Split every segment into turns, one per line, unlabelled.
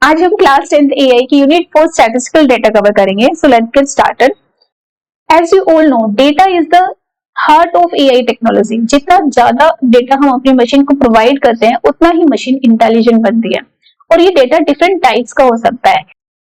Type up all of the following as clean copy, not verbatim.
आज हम class 10th AI की यूनिट 4 स्टैटिस्टिकल डेटा कवर करेंगे। So let's get started. As you all know, data is the heart of AI technology. जितना ज्यादा data हम अपनी मशीन को प्रोवाइड करते हैं, उतना ही मशीन इंटेलिजेंट बनती है। और ये डेटा डिफरेंट टाइप्स का हो सकता है,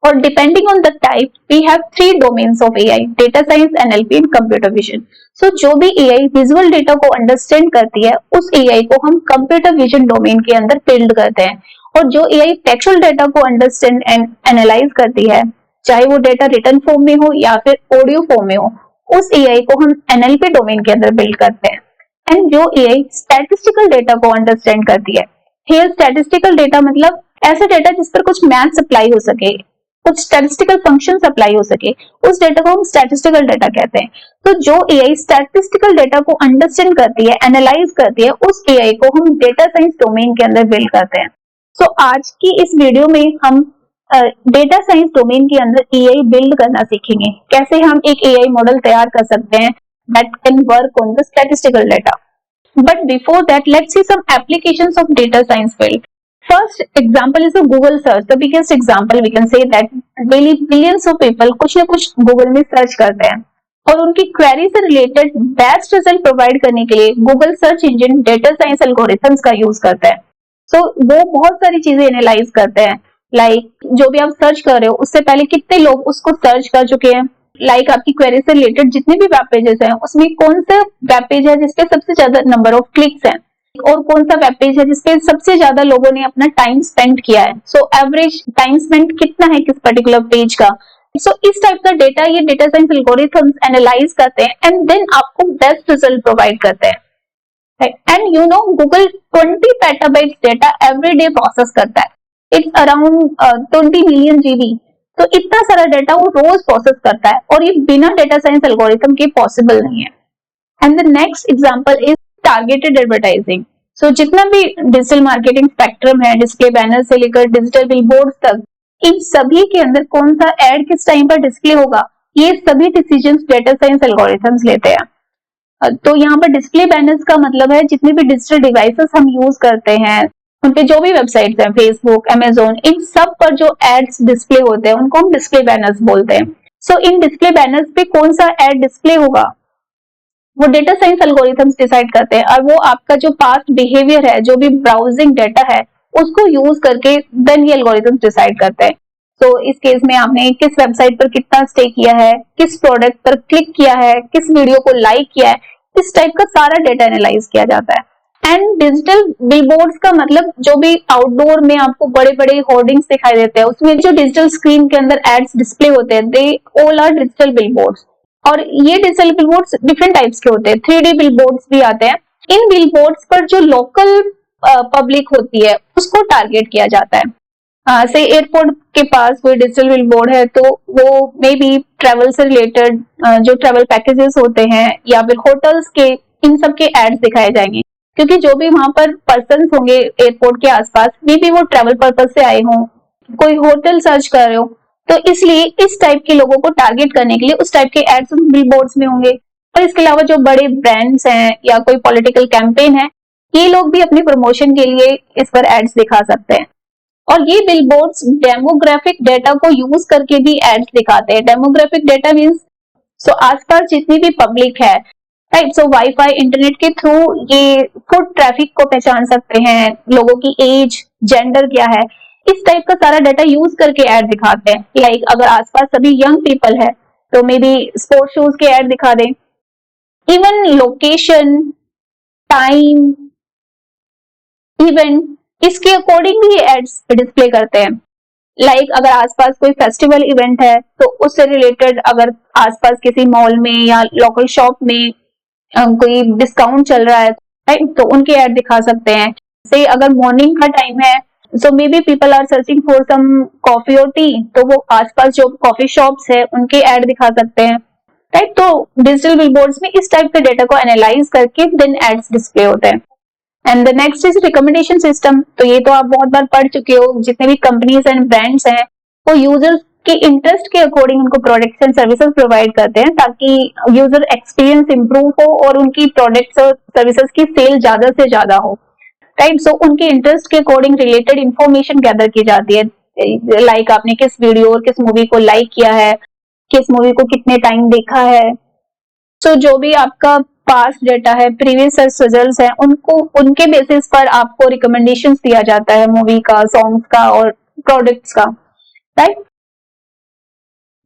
और depending on the type we have 3 domains of AI: data science, NLP and computer vision. So जो भी एआई विजुअल डेटा को अंडरस्टैंड करती है, उस एआई को हम कंप्यूटर विजन डोमेन के अंदर बिल्ड करते हैं। और जो एआई टेक्सचुअल डेटा को अंडरस्टैंड एंड एनालाइज करती है, चाहे वो डेटा रिटन फॉर्म में हो या फिर ऑडियो फॉर्म में हो, उस एआई को हम एनएलपी डोमेन के अंदर बिल्ड करते हैं। एंड जो एआई स्टैटिस्टिकल डेटा को अंडरस्टैंड करती है, हियर स्टैटिस्टिकल डेटा मतलब ऐसा डेटा जिस पर कुछ मैथ्स अप्लाई हो सके, कुछ स्टैटिस्टिकल फंक्शंस अप्लाई हो सके, उस डेटा को हम स्टैटिस्टिकल डेटा कहते हैं। तो जो एआई स्टैटिस्टिकल डेटा को अंडरस्टैंड करती है, एनालाइज करती है, उस एआई को हम डेटा साइंस डोमेन के अंदर बिल्ड करते हैं। सो आज की इस वीडियो में हम डेटा साइंस डोमेन के अंदर एआई बिल्ड करना सीखेंगे। कैसे हम एक एआई मॉडल तैयार कर सकते हैं that can work on the statistical data. But before that, let's see some applications of data science field. First example is a Google search. The biggest example we can say that daily billions of people कुछ ना कुछ Google में search करते हैं, और उनकी query से related best result provide करने के लिए Google search engine data science algorithms का यूज करता है। सो वो बहुत सारी चीजें एनालाइज करते हैं, लाइक जो भी आप सर्च कर रहे हो उससे पहले कितने लोग उसको सर्च कर चुके हैं, लाइक आपकी क्वेरी से रिलेटेड जितने भी वेब पेजेस हैं उसमें कौन सा वेब पेज है जिसपे सबसे ज्यादा नंबर ऑफ क्लिक्स हैं, और कौन सा वेब पेज है जिसपे सबसे ज्यादा लोगों ने अपना टाइम स्पेंड किया है। सो एवरेज टाइम स्पेंड कितना है किस पर्टिकुलर पेज का। सो इस टाइप का डेटा ये डेटा साइंस एल्गोरिथम्स एनालाइज करते हैं एंड देन आपको बेस्ट रिजल्ट प्रोवाइड करते हैं। And you know, Google 20 petabytes data every day process करता है। It's around 20 million GB. तो इतना सारा डेटा वो रोज प्रोसेस करता है, और ये बिना डेटा साइंस एल्गोरिथम के पॉसिबल नहीं है। And the next example is targeted advertising. So जितना भी डिजिटल मार्केटिंग स्पेक्ट्रम है, डिस्प्ले बैनर से लेकर डिजिटल बिलबोर्ड तक, इन सभी के अंदर कौन सा एड किस टाइम पर डिस्प्ले होगा, ये सभी डिसीजंस डेटा साइंस एल्गोरिथम्स लेते हैं। तो यहाँ पर डिस्प्ले बैनर्स का मतलब है जितने भी डिजिटल डिवाइसेस हम यूज करते हैं, उनपे जो भी वेबसाइट्स हैं, फेसबुक, अमेजोन, इन सब पर जो एड्स डिस्प्ले होते हैं उनको हम डिस्प्ले बैनर्स बोलते हैं। सो इन डिस्प्ले बैनर्स पे कौन सा एड डिस्प्ले होगा, वो डेटा साइंस एल्गोरिथम्स डिसाइड करते हैं, और वो आपका जो पास्ट बिहेवियर है, जो भी ब्राउजिंग डेटा है, उसको यूज करके देन ये एल्गोरिथम्स डिसाइड करते हैं। तो इस केस में आपने किस वेबसाइट पर कितना स्टे किया है, किस प्रोडक्ट पर क्लिक किया है, किस वीडियो को लाइक किया है, इस टाइप का सारा डेटा एनालाइज किया जाता है। एंड डिजिटल बिलबोर्ड्स का मतलब जो भी आउटडोर में आपको बड़े बड़े होर्डिंग्स दिखाई देते हैं, उसमें जो डिजिटल स्क्रीन के अंदर एड्स डिस्प्ले होते हैं, they all are digital billboards. और ये डिजिटल बिलबोर्ड्स डिफरेंट टाइप्स के होते हैं, 3D बिलबोर्ड्स भी आते हैं। इन बिलबोर्ड्स पर जो लोकल पब्लिक होती है उसको टारगेट किया जाता है। से एयरपोर्ट के पास कोई डिजिटल बिलबोर्ड है तो वो मे बी ट्रेवल से रिलेटेड जो ट्रेवल पैकेजेस होते हैं या फिर होटल्स के, इन सब के एड्स दिखाए जाएंगे, क्योंकि जो भी वहां पर पर्सन्स होंगे एयरपोर्ट के आसपास, मे बी वो ट्रेवल पर्पज से आए हों, कोई होटल सर्च कर रहे हो, तो इसलिए इस टाइप के लोगों को टारगेट करने के लिए उस टाइप के एड्स उन बिलबोर्ड्स में होंगे। और इसके अलावा जो बड़े ब्रांड्स हैं या कोई पॉलिटिकल कैंपेन है, ये लोग भी अपनी प्रमोशन के लिए इस पर एड्स दिखा सकते हैं। और ये बिलबोर्ड्स डेमोग्राफिक डेटा को यूज करके भी एड्स दिखाते हैं। डेमोग्राफिक डेटा मींस सो आसपास जितनी भी पब्लिक है, राइट, सो वाईफाई इंटरनेट के थ्रू ये फुट ट्रैफिक को पहचान सकते हैं, लोगों की एज, जेंडर क्या है, इस टाइप का सारा डेटा यूज करके एड दिखाते हैं। लाइक अगर आसपास सभी यंग पीपल है तो मे बी स्पोर्ट्स शूज के एड दिखा दें, इवन लोकेशन, टाइम, इवेंट, इसके अकॉर्डिंग भी एड्स डिस्प्ले करते हैं। लाइक अगर आसपास कोई फेस्टिवल इवेंट है तो उससे रिलेटेड अगर आसपास किसी मॉल में या लोकल शॉप में कोई डिस्काउंट चल रहा है, राइट, तो उनके ऐड दिखा सकते हैं। से अगर मॉर्निंग का टाइम है, so maybe people are searching for some coffee और टी, तो वो आसपास जो कॉफी शॉप्स है उनके ऐड दिखा सकते हैं, राइट। तो डिजिटल बिलबोर्ड्स में इस टाइप के डेटा को एनालाइज करके देन एड्स डिस्प्ले होते हैं। And the next is recommendation system. तो ये तो आप बहुत बार पढ़ चुके हो, जितने भी कंपनीज एंड ब्रांड्स हैं वो यूजर्स के इंटरेस्ट के अकॉर्डिंग उनको प्रोडक्ट्स एंड सर्विसेज प्रोवाइड करते हैं, ताकि यूजर एक्सपीरियंस इंप्रूव हो और उनकी प्रोडक्ट्स और सर्विसेज की सेल ज्यादा से ज्यादा हो, राइट। सो उनके इंटरेस्ट के अकॉर्डिंग रिलेटेड इंफॉर्मेशन गैदर की जाती है। लाइक आपने किस वीडियो और किस मूवी को लाइक किया है, किस मूवी को कितने टाइम देखा है। सो जो भी आपका पास्ट डेटा है, प्रीवियस सर्च रिजल्ट्स है, उनको उनके बेसिस पर आपको रिकमेंडेशंस दिया जाता है मूवी का, सॉन्ग्स का और प्रोडक्ट्स का, right.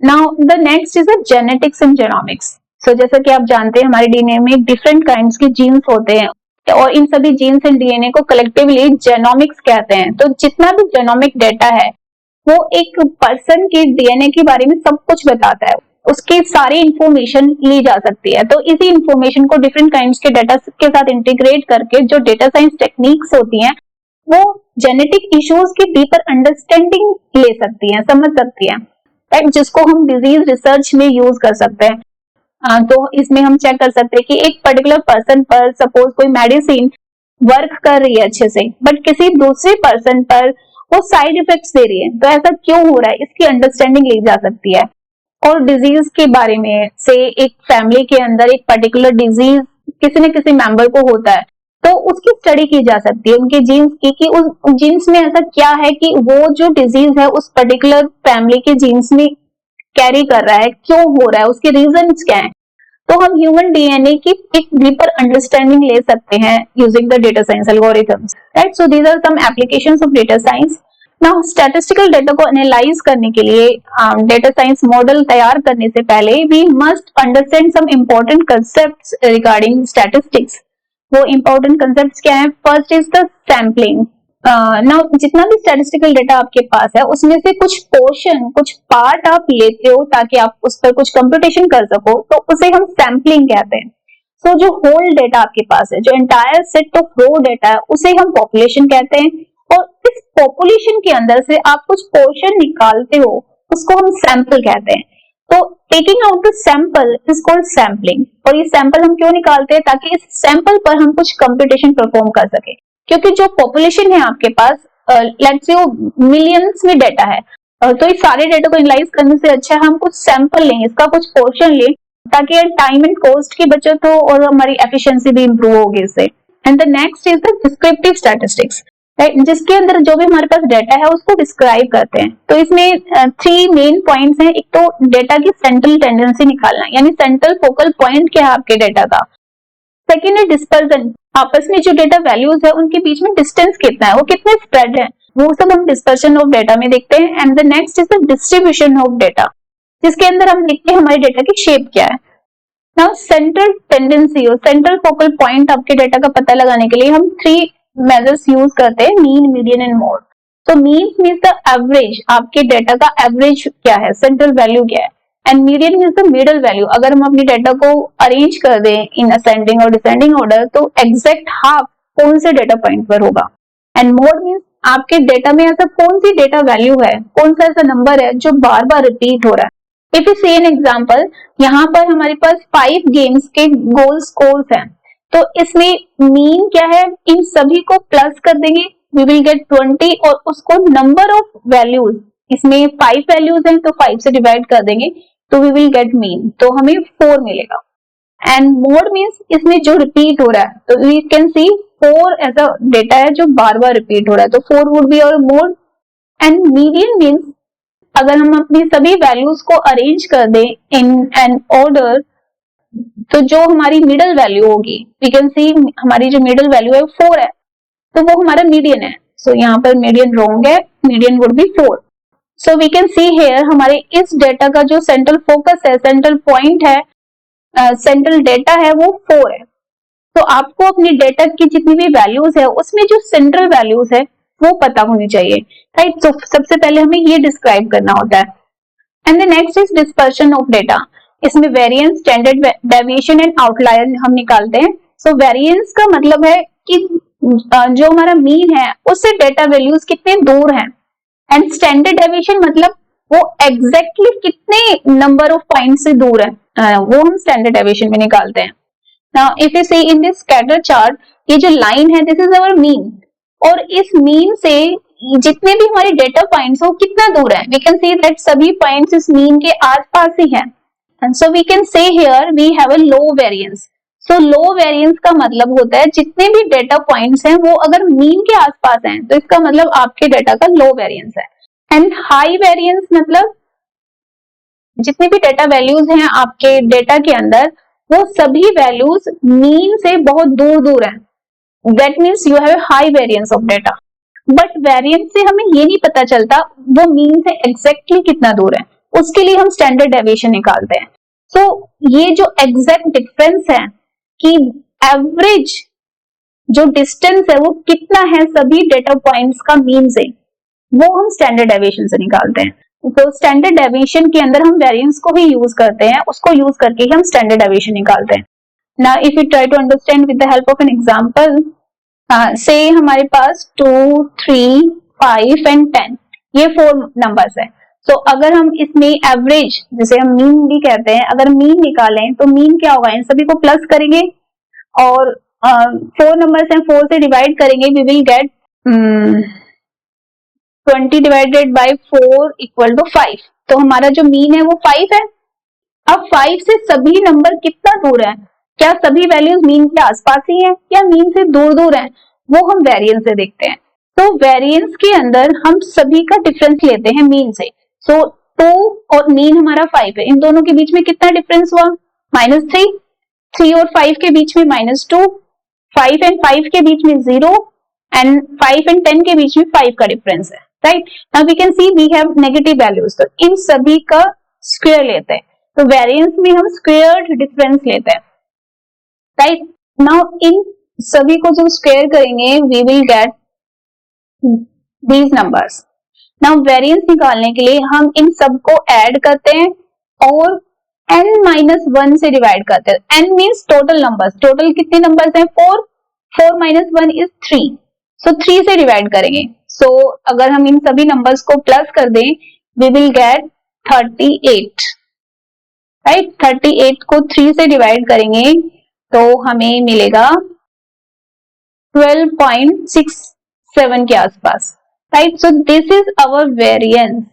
Now the next is the genetics and genomics. So जैसा कि आप जानते हैं हमारे डीएनए में डिफरेंट काइंड्स के जीन्स होते हैं और इन सभी जीन्स एंड डीएनए को कलेक्टिवली जेनोमिक्स कहते हैं। तो जितना भी जेनोमिक डेटा है वो एक पर्सन के डीएनए के बारे में सब कुछ बताता है, उसकी सारी इंफॉर्मेशन ली जा सकती है। तो इसी इंफॉर्मेशन को डिफरेंट काइंड्स के डेटा के साथ इंटीग्रेट करके जो डेटा साइंस टेक्निक्स होती हैं वो जेनेटिक इश्यूज की डीपर अंडरस्टैंडिंग ले सकती हैं, समझ सकती हैं, राइट, जिसको हम डिजीज रिसर्च में यूज कर सकते हैं। तो इसमें हम चेक कर सकते हैं कि एक पर्टिकुलर पर्सन पर सपोज कोई मेडिसिन वर्क कर रही है अच्छे से, बट किसी दूसरे पर्सन पर वो साइड इफेक्ट्स दे रही है, तो ऐसा क्यों हो रहा है, इसकी अंडरस्टैंडिंग ली जा सकती है। और डिजीज के बारे में, से एक फैमिली के अंदर एक पर्टिकुलर डिजीज किसी न किसी मेंबर को होता है तो उसकी स्टडी की जा सकती है उनके जीन्स की, कि उस जीन्स में ऐसा क्या है कि वो जो डिजीज है उस पर्टिकुलर फैमिली के जीन्स में कैरी कर रहा है, क्यों हो रहा है, उसके रीजंस क्या है। तो हम ह्यूमन डीएनए की एक डीपर अंडरस्टैंडिंग ले सकते हैं using the data science algorithms, right. So these are some applications of data science. Now statistical data को एनालाइज करने के लिए डेटा साइंस मॉडल तैयार करने से पहले we must understand some important concepts regarding statistics. वो इम्पोर्टेंट कंसेप्ट्स क्या है? First is the sampling. Now जितना भी स्टैटिस्टिकल डेटा आपके पास है उसमें से कुछ पोर्शन, कुछ पार्ट आप लेते हो ताकि आप उस पर कुछ कंप्यूटेशन कर सको, तो उसे हम सैम्पलिंग कहते हैं। सो जो होल डेटा आपके पास है, जो entire set of raw data है, उसे हम पॉपुलेशन कहते हैं। और इस पॉपुलेशन के अंदर से आप कुछ पोर्शन निकालते हो, उसको हम सैंपल कहते हैं। तो taking out the sample is called sampling. और ये सैंपल हम क्यों निकालते हैं? ताकि इस सैंपल पर हम कुछ कंप्यूटेशन परफॉर्म कर सके, क्योंकि जो पॉपुलेशन है आपके पास, लेट्स से मिलियंस में डेटा है, तो इस सारे डेटा को एनालाइज करने से अच्छा है हम कुछ सैंपल लें, इसका कुछ पोर्शन लें, ताकि टाइम एंड कॉस्ट की बचत हो और हमारी एफिशिएंसी भी इंप्रूव होगी इससे। And the next is the descriptive statistics, right, जिसके अंदर जो भी हमारे पास डेटा है उसको डिस्क्राइब करते हैं। तो इसमें 3 मेन पॉइंट्स हैं। एक तो डेटा की सेंट्रल टेंडेंसी निकालना, यानी सेंट्रल फोकल पॉइंट क्या है आपके डेटा का। सेकेंड है डिस्पर्जन, आपस में जो डेटा वैल्यूज है उनके बीच में डिस्टेंस कितना है, वो कितने स्प्रेड है, वो सब हम डिस्पर्जन ऑफ डेटा में देखते हैं। And the next is the distribution of data, जिसके अंदर हम देखते हैं हमारे डेटा की शेप क्या है। नाउ सेंट्रल टेंडेंसी और सेंट्रल फोकल पॉइंट आपके डेटा का पता लगाने के लिए हम 3 मेजर्स यूज करते हैं, मीन, मीडियन एंड मोड। तो मीन मींस द एवरेज, आपके डेटा का एवरेज क्या है, सेंट्रल वैल्यू क्या है। And median means the middle value, अगर हम अपने डेटा को अरेंज कर दें इन असेंडिंग और डिसेंडिंग ऑर्डर तो एग्जैक्ट हाफ कौन से डेटा पॉइंट पर होगा। एंड मोड मींस आपके डेटा में ऐसा कौन सी डेटा वैल्यू है, कौन सा ऐसा नंबर है जो बार बार रिपीट हो रहा है। If you see an example, यहाँ पर हमारे पास 5 गेम्स के गोल स्कोर्स हैं, तो इसमें मीन क्या है, इन सभी को प्लस कर देंगे, वी विल गेट 20, और उसको नंबर ऑफ वैल्यूज, इसमें 5 वैल्यूज हैं तो 5 से डिवाइड कर देंगे तो वी विल गेट मीन, तो हमें 4 मिलेगा। एंड मोड मींस इसमें जो रिपीट हो रहा है, तो वी कैन सी 4 ऐसा डेटा है जो बार बार रिपीट हो रहा है, तो 4 वुड बी और मोड। एंड मीडियन मींस अगर हम अपनी सभी वैल्यूज को अरेंज कर दें इन एन ऑर्डर, तो जो हमारी मिडल वैल्यू होगी, वी कैन सी हमारी जो मिडल वैल्यू है 4 है, तो वो हमारा मीडियन है। सो यहाँ पर मीडियन रॉन्ग है, median would be 4। So we can see here हमारे इस डेटा का जो सेंट्रल फोकस है, सेंट्रल पॉइंट है, सेंट्रल डेटा है, वो 4 है। तो आपको अपनी डेटा की जितनी भी वैल्यूज है उसमें जो सेंट्रल वैल्यूज है वो पता होनी चाहिए, राइट। तो सबसे पहले हमें ये डिस्क्राइब करना होता है। And the next is dispersion of data, इसमें variance, standard deviation and outlier हम निकालते हैं। सो वेरिएंस का मतलब है कि जो हमारा मीन है उससे डेटा वैल्यूज कितने दूर हैं। एंड स्टैंडर्ड डेविएशन मतलब वो एग्जैक्टली कितने नंबर ऑफ पॉइंट से दूर है, वो हम स्टैंडर्ड डेविएशन में निकालते हैं। Now if you see in this scatter chart, ये जो लाइन है दिस इज आवर मीन, और इस मीन से जितने भी हमारे डेटा पॉइंट्स हो कितना दूर है, वी कैन सी दैट सभी पॉइंट्स इस मीन के आसपास ही हैं। And so we can say here we have a low variance. So low variance का मतलब होता है जितने भी डेटा पॉइंट्स हैं वो अगर मीन के आसपास हैं तो इसका मतलब आपके डेटा का लो वेरिएंस है। एंड हाई वेरिएंस मतलब जितनी भी डेटा वैल्यूज हैं आपके डेटा के अंदर, वो सभी वैल्यूज मीन से बहुत दूर दूर हैं. That means you have high variance of data. But variance से हमें ये नहीं पता चलता वो मीन से एग्जैक्टली कितना दूर है. उसके लिए हम स्टैंडर्ड डेविएशन निकालते हैं. तो ये जो एग्जैक्ट डिफरेंस है कि एवरेज जो डिस्टेंस है वो कितना है सभी डेटा पॉइंट्स का मीन से, वो हम स्टैंडर्ड डेविएशन से निकालते हैं. तो स्टैंडर्ड डेविएशन के अंदर हम वेरिएंस को ही यूज करते हैं, उसको यूज करके ही हम स्टैंडर्ड डेविएशन निकालते हैं. Now if you try to understand with the help of an example, say हमारे पास 2, 3, 5 एंड 10 ये 4 नंबर्स है. तो अगर हम इसमें एवरेज, जिसे हम मीन भी कहते हैं, अगर मीन निकालें तो मीन क्या होगा, इन सभी को प्लस करेंगे और 4 नंबर्स हैं, 4 से डिवाइड करेंगे, we will get 20 divided by 4 equal to 5. तो हमारा जो मीन है वो 5 है. अब 5 से सभी नंबर कितना दूर है, क्या सभी वैल्यूज मीन के आसपास ही हैं या मीन से दूर दूर हैं, वो हम वेरिएंस से देखते हैं. तो वेरिएंस के अंदर हम सभी का डिफरेंस लेते हैं मीन से. सो 2 और मीन हमारा 5 है, इन दोनों के बीच में कितना डिफरेंस हुआ, -3. 3 और 5 के बीच में -2. 5 एंड 5 के बीच में 0 एंड 5 एंड 10 के बीच में 5 का डिफरेंस है. Right, now we can see we have negative values. तो इन सभी का स्क्वायर लेते हैं. तो वेरिएंस में हम स्क्वायर्ड डिफरेंस लेते हैं. राइट, नाउ इन सभी को जब स्क्वायर करेंगे we will get these numbers. Now variance निकालने के लिए हम इन सबको ऐड करते हैं और n-1 से डिवाइड करते हैं. n means total numbers. Total कितने नंबर्स हैं, 4. 4 - 1 इज 3. सो 3 से डिवाइड करेंगे. सो अगर हम इन सभी नंबर्स को प्लस कर दें वी विल गेट 38. राइट, 38 को 3 से डिवाइड करेंगे तो हमें मिलेगा 12.67 के आसपास. Right, so this is our variance.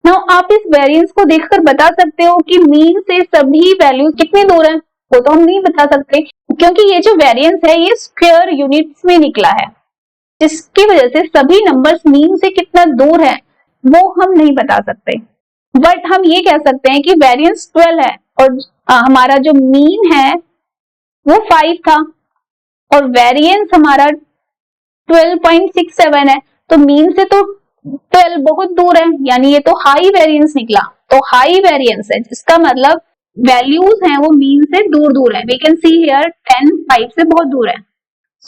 Now आप इस वेरिएंस को देखकर बता सकते हो कि मीन से सभी वैल्यूज कितनी दूर हैं. वो तो हम नहीं बता सकते क्योंकि ये जो वेरिएंस है ये स्क्वायर यूनिट्स में निकला है, जिसकी वजह से सभी नंबर्स मीन से कितना दूर है वो हम नहीं बता सकते. बट हम ये कह सकते हैं कि वेरिएंस 12 है और हमारा जो मीन है वो 5 था और वेरिएंस हमारा 12.67 है. तो मीन से तो 12 बहुत दूर है, यानी ये तो हाई वेरिएंस निकला. तो हाई वेरिएंस है जिसका मतलब वैल्यूज हैं वो मीन से दूर दूर है. वी कैन सी हियर 10 5 से बहुत दूर है.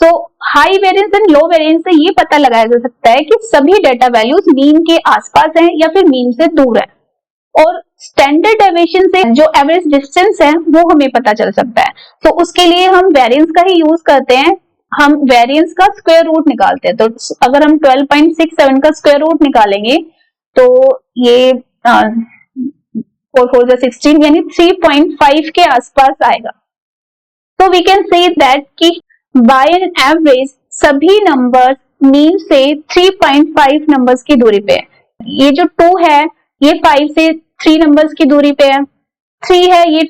So high variance and low variance से ये पता लगाया जा सकता है कि सभी डेटा वैल्यूज मीन के आसपास हैं या फिर मीन से दूर है. और स्टैंडर्ड डेविएशन से जो एवरेज डिस्टेंस है वो हमें पता चल सकता है. तो उसके लिए हम वेरिएंस का ही यूज करते हैं. हम वेरिएंस का स्क्वायर रूट निकालते हैं. तो अगर हम 12.67 का स्क्वायर रूट निकालेंगे तो ये 4 4 16 यानी 3.5 के आसपास आएगा. तो वी कैन से दैट कि बाय एन एवरेज सभी नंबर्स मीन से 3.5 नंबर्स की दूरी पे है. ये जो 2 है ये 5 से 3 नंबर्स की दूरी पे है. 3 है ये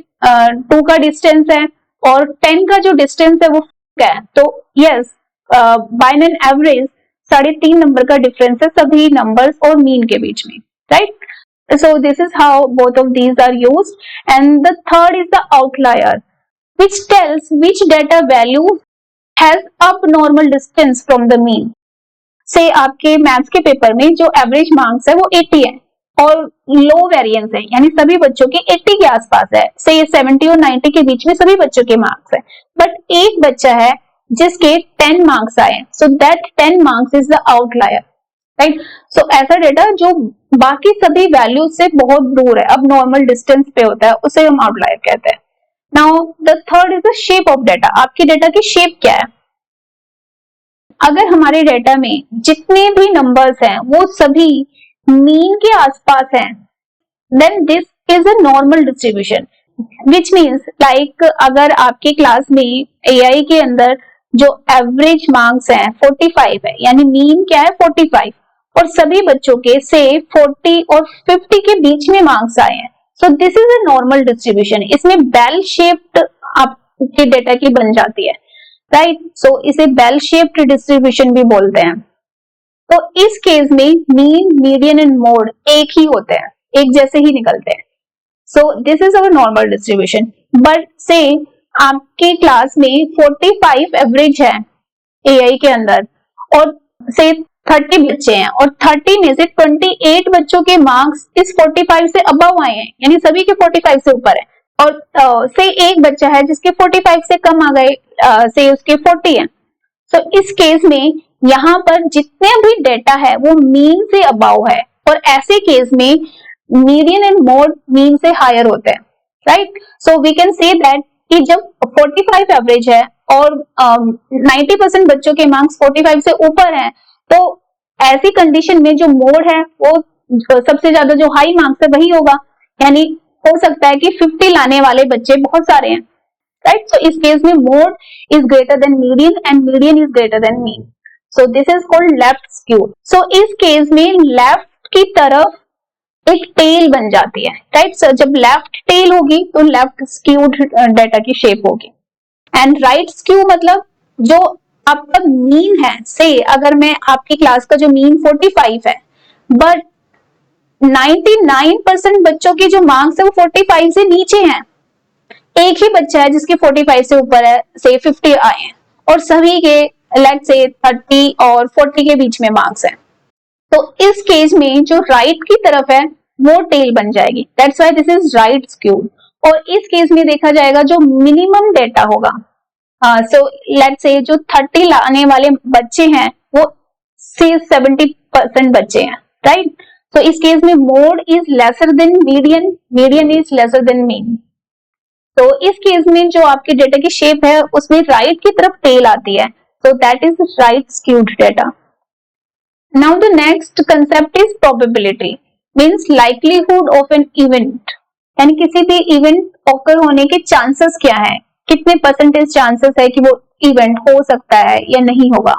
2 का डिस्टेंस है और 10 का जो डिस्टेंस है वो है. तो yes, by an average 3.5 number का डिफरेंस है सभी नंबर्स और मीन के बीच में. Right, so this is how both of these are used. And the third is the outlier, which tells which data value has abnormal distance from the mean. से आपके maths के paper में जो average marks है वो 80 है और लो variance है, यानी सभी बच्चों के 80 के आसपास है. से ये 70 और 90 के बीच में सभी बच्चों के मार्क्स है. बट एक बच्चा है जिसके 10 मार्क्स आए, so that 10 marks is the outlier. Right, so ऐसा डेटा जो बाकी सभी वैल्यूज से बहुत दूर है, अब नॉर्मल डिस्टेंस पे होता है, उसे हम आउटलायर कहते हैं. Now the third is the shape of data. आपकी डेटा की शेप क्या है. अगर हमारे डेटा में जितने भी नंबर्स हैं वो सभी मीन के आसपास हैं, then this is a normal distribution, which means like अगर आपकी क्लास में एआई के अंदर जो एवरेज मार्क्स हैं 45 है, यानी मीन क्या है 45, और सभी बच्चों के से 40 और 50 के बीच में मार्क्स आए हैं, so this is a normal distribution. इसमें बेल शेप्ड आपके डेटा की बन जाती है. राइट, सो इसे बेल शेप्ड डिस्ट्रीब्यूशन भी बोलते हैं. तो इस केस में मीन, मीडियन एंड मोड एक ही होते हैं, एक जैसे ही निकलते हैं। So this is our normal distribution. But से आपके क्लास में 45 एवरेज है एआई के अंदर, और से 30 बच्चे हैं, और 30 में से 28 बच्चों के मार्क्स इस 45 से अबव आए हैं, यानी सभी के 45 से ऊपर है, और से एक बच्चा है जिसके 45 से कम आ गए, से उसके 40 है। तो इस केस में यहाँ पर जितने भी डेटा है वो मीन से अबव है, और ऐसे केस में मीडियन एंड मोड मीन से हायर होते हैं, right. So we can say that कि जब 45 एवरेज है और 90% बच्चों के मार्क्स 45 से ऊपर हैं, तो ऐसी कंडीशन में जो मोड है वो सबसे ज्यादा जो हाई मार्क्स है वही होगा, यानी हो सकता है कि 50 लाने वाले बच्चे बहुत सारे हैं, राइट। सो इस केस में mode is greater than median and median is greater than mean, so this is called left skew. So इस केस में लेफ्ट की तरफ एक टेल बन जाती है, राइट। सो जब लेफ्ट टेल होगी तो लेफ्ट स्क्यूड डेटा की शेप होगी, एंड राइट स्क्यू मतलब जो आपका मीन है, से अगर मैं आपकी क्लास का जो मीन 45 है, बट 99% बच्चों के जो मार्क्स है वो 45 से नीचे हैं, एक ही बच्चा है जिसके 45 से ऊपर है, से 50 आए हैं, और सभी के लेट से 30 और 40 के बीच में मार्क्स है। तो इस केस में जो राइट की तरफ है वो टेल बन जाएगी, that's why this is right skewed. और इस केस में देखा जाएगा जो मिनिमम डेटा होगा, सो लेट्स से जो 30 लाने वाले बच्चे हैं वो 70% बच्चे हैं, राइट। तो इस केस में mode is lesser than median, median is lesser than mean. तो इस केस में जो आपके डेटा की शेप है उसमें राइट की तरफ टेल आती है, सो that is right skewed data. Now the next concept is probability, means likelihood of an event, यानी किसी भी इवेंट ऑकर होने के चांसेस क्या है, कितने परसेंटेज चांसेस है कि वो इवेंट हो सकता है या नहीं होगा।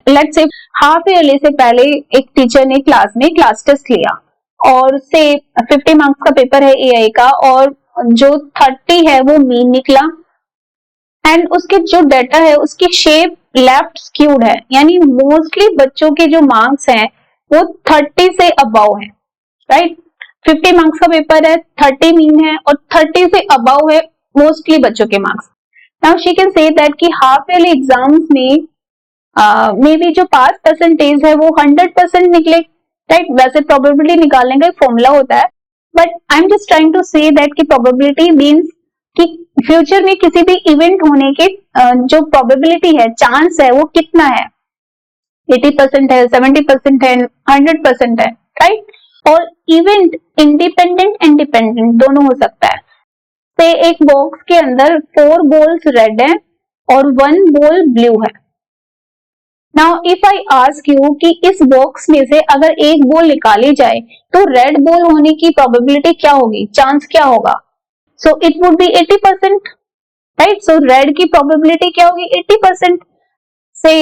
लेट्स से हाफ ईयरली से पहले एक टीचर ने क्लास में क्लास टेस्ट लिया, और से 50 मार्क्स का पेपर है एआई का, और जो 30 है वो मीन निकला, एंड उसके जो डेटा है उसकी शेप लेफ्ट स्क्यूड है, यानी मोस्टली बच्चों के जो मार्क्स हैं वो 30 से अबव है, राइट। 50 मार्क्स का पेपर है, 30 मीन है, और 30 से अबव है मोस्टली बच्चों के marks. Now she can say that कि हाफ ईयरली एग्जाम्स में मे बी जो पास परसेंटेज है वो 100% निकले, राइट। वैसे प्रोबेबिलिटी निकालने का एक फॉर्मूला होता है, but I am just trying to say that कि प्रोबेबिलिटी मीन्स कि फ्यूचर में किसी भी इवेंट होने के जो प्रोबेबिलिटी है, चांस है, वो कितना है, 80% है, 70% है, 100% है, राइट। और इवेंट इंडिपेंडेंट एंड डिपेंडेंट दोनों हो सकता है। से एक बॉक्स के अंदर 4 बॉल्स रेड है और 1 बॉल ब्लू है। Now if I ask you कि इस बॉक्स में से अगर एक बॉल निकाली जाए तो रेड बॉल होने की प्रोबेबिलिटी क्या होगी, चांस क्या होगा, so it would be 80%, right? So red की probability क्या होगी, 80%। से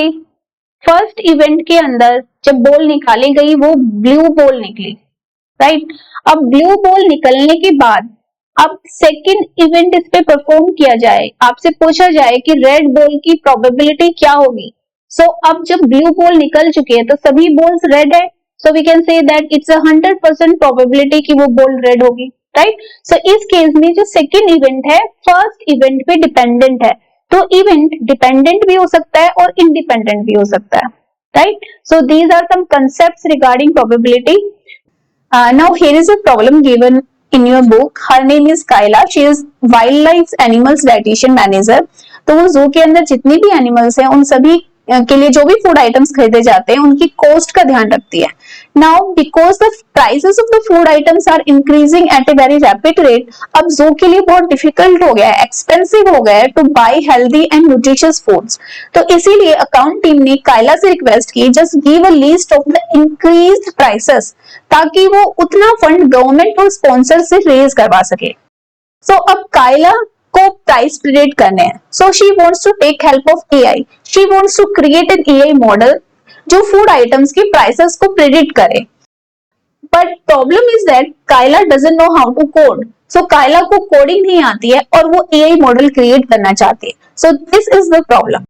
फर्स्ट इवेंट के अंदर जब बॉल निकाली गई वो ब्लू बॉल निकली, राइट। अब ब्लू बॉल निकलने के बाद अब सेकंड इवेंट इस पे परफॉर्म किया जाए, आपसे पूछा जाए कि रेड बॉल की प्रोबेबिलिटी क्या होगी। सो अब जब ब्लू बॉल निकल चुकी है तो सभी बॉल्स रेड है, so we can say that it's 100% probability कि वो बॉल रेड होगी, राइट। सो इस केस में जो सेकेंड इवेंट है फर्स्ट इवेंट पे डिपेंडेंट है, तो इवेंट डिपेंडेंट भी हो सकता है और इंडिपेंडेंट भी हो सकता है, right. So these are some concepts regarding probability. Now here is a problem given in your book. Her name is Kayla. She is wildlife animals dietitian manager. तो वो जू के अंदर जितनी भी एनिमल्स हैं उन सभी के लिए जो भी फूड आइटम्स खरीदे जाते हैं उनकी कॉस्ट का ध्यान रखती है। Now because the prices of the food items are increasing at a very rapid rate, अब जू के लिए बहुत डिफिकल्ट हो गया है, एक्सपेंसिव हो गया है to buy healthy and nutritious foods. तो इसीलिए अकाउंट टीम ने कायला से रिक्वेस्ट की just give a list of the increased prices, ताकि वो उतना फंड गवर्नमेंट और स्पॉन्सर से रेज करवा सके। सो अब कायला को प्राइस प्रिडिक्ट करने हैं, so she wants to take help of AI. She wants to create an AI model जो फूड आइटम्स की प्राइसेस को प्रिडिक्ट करे। But problem is that Kayla doesn't know how to code, so Kayla को coding नहीं आती है और वो एआई मॉडल क्रिएट करना चाहती है, so this is the problem.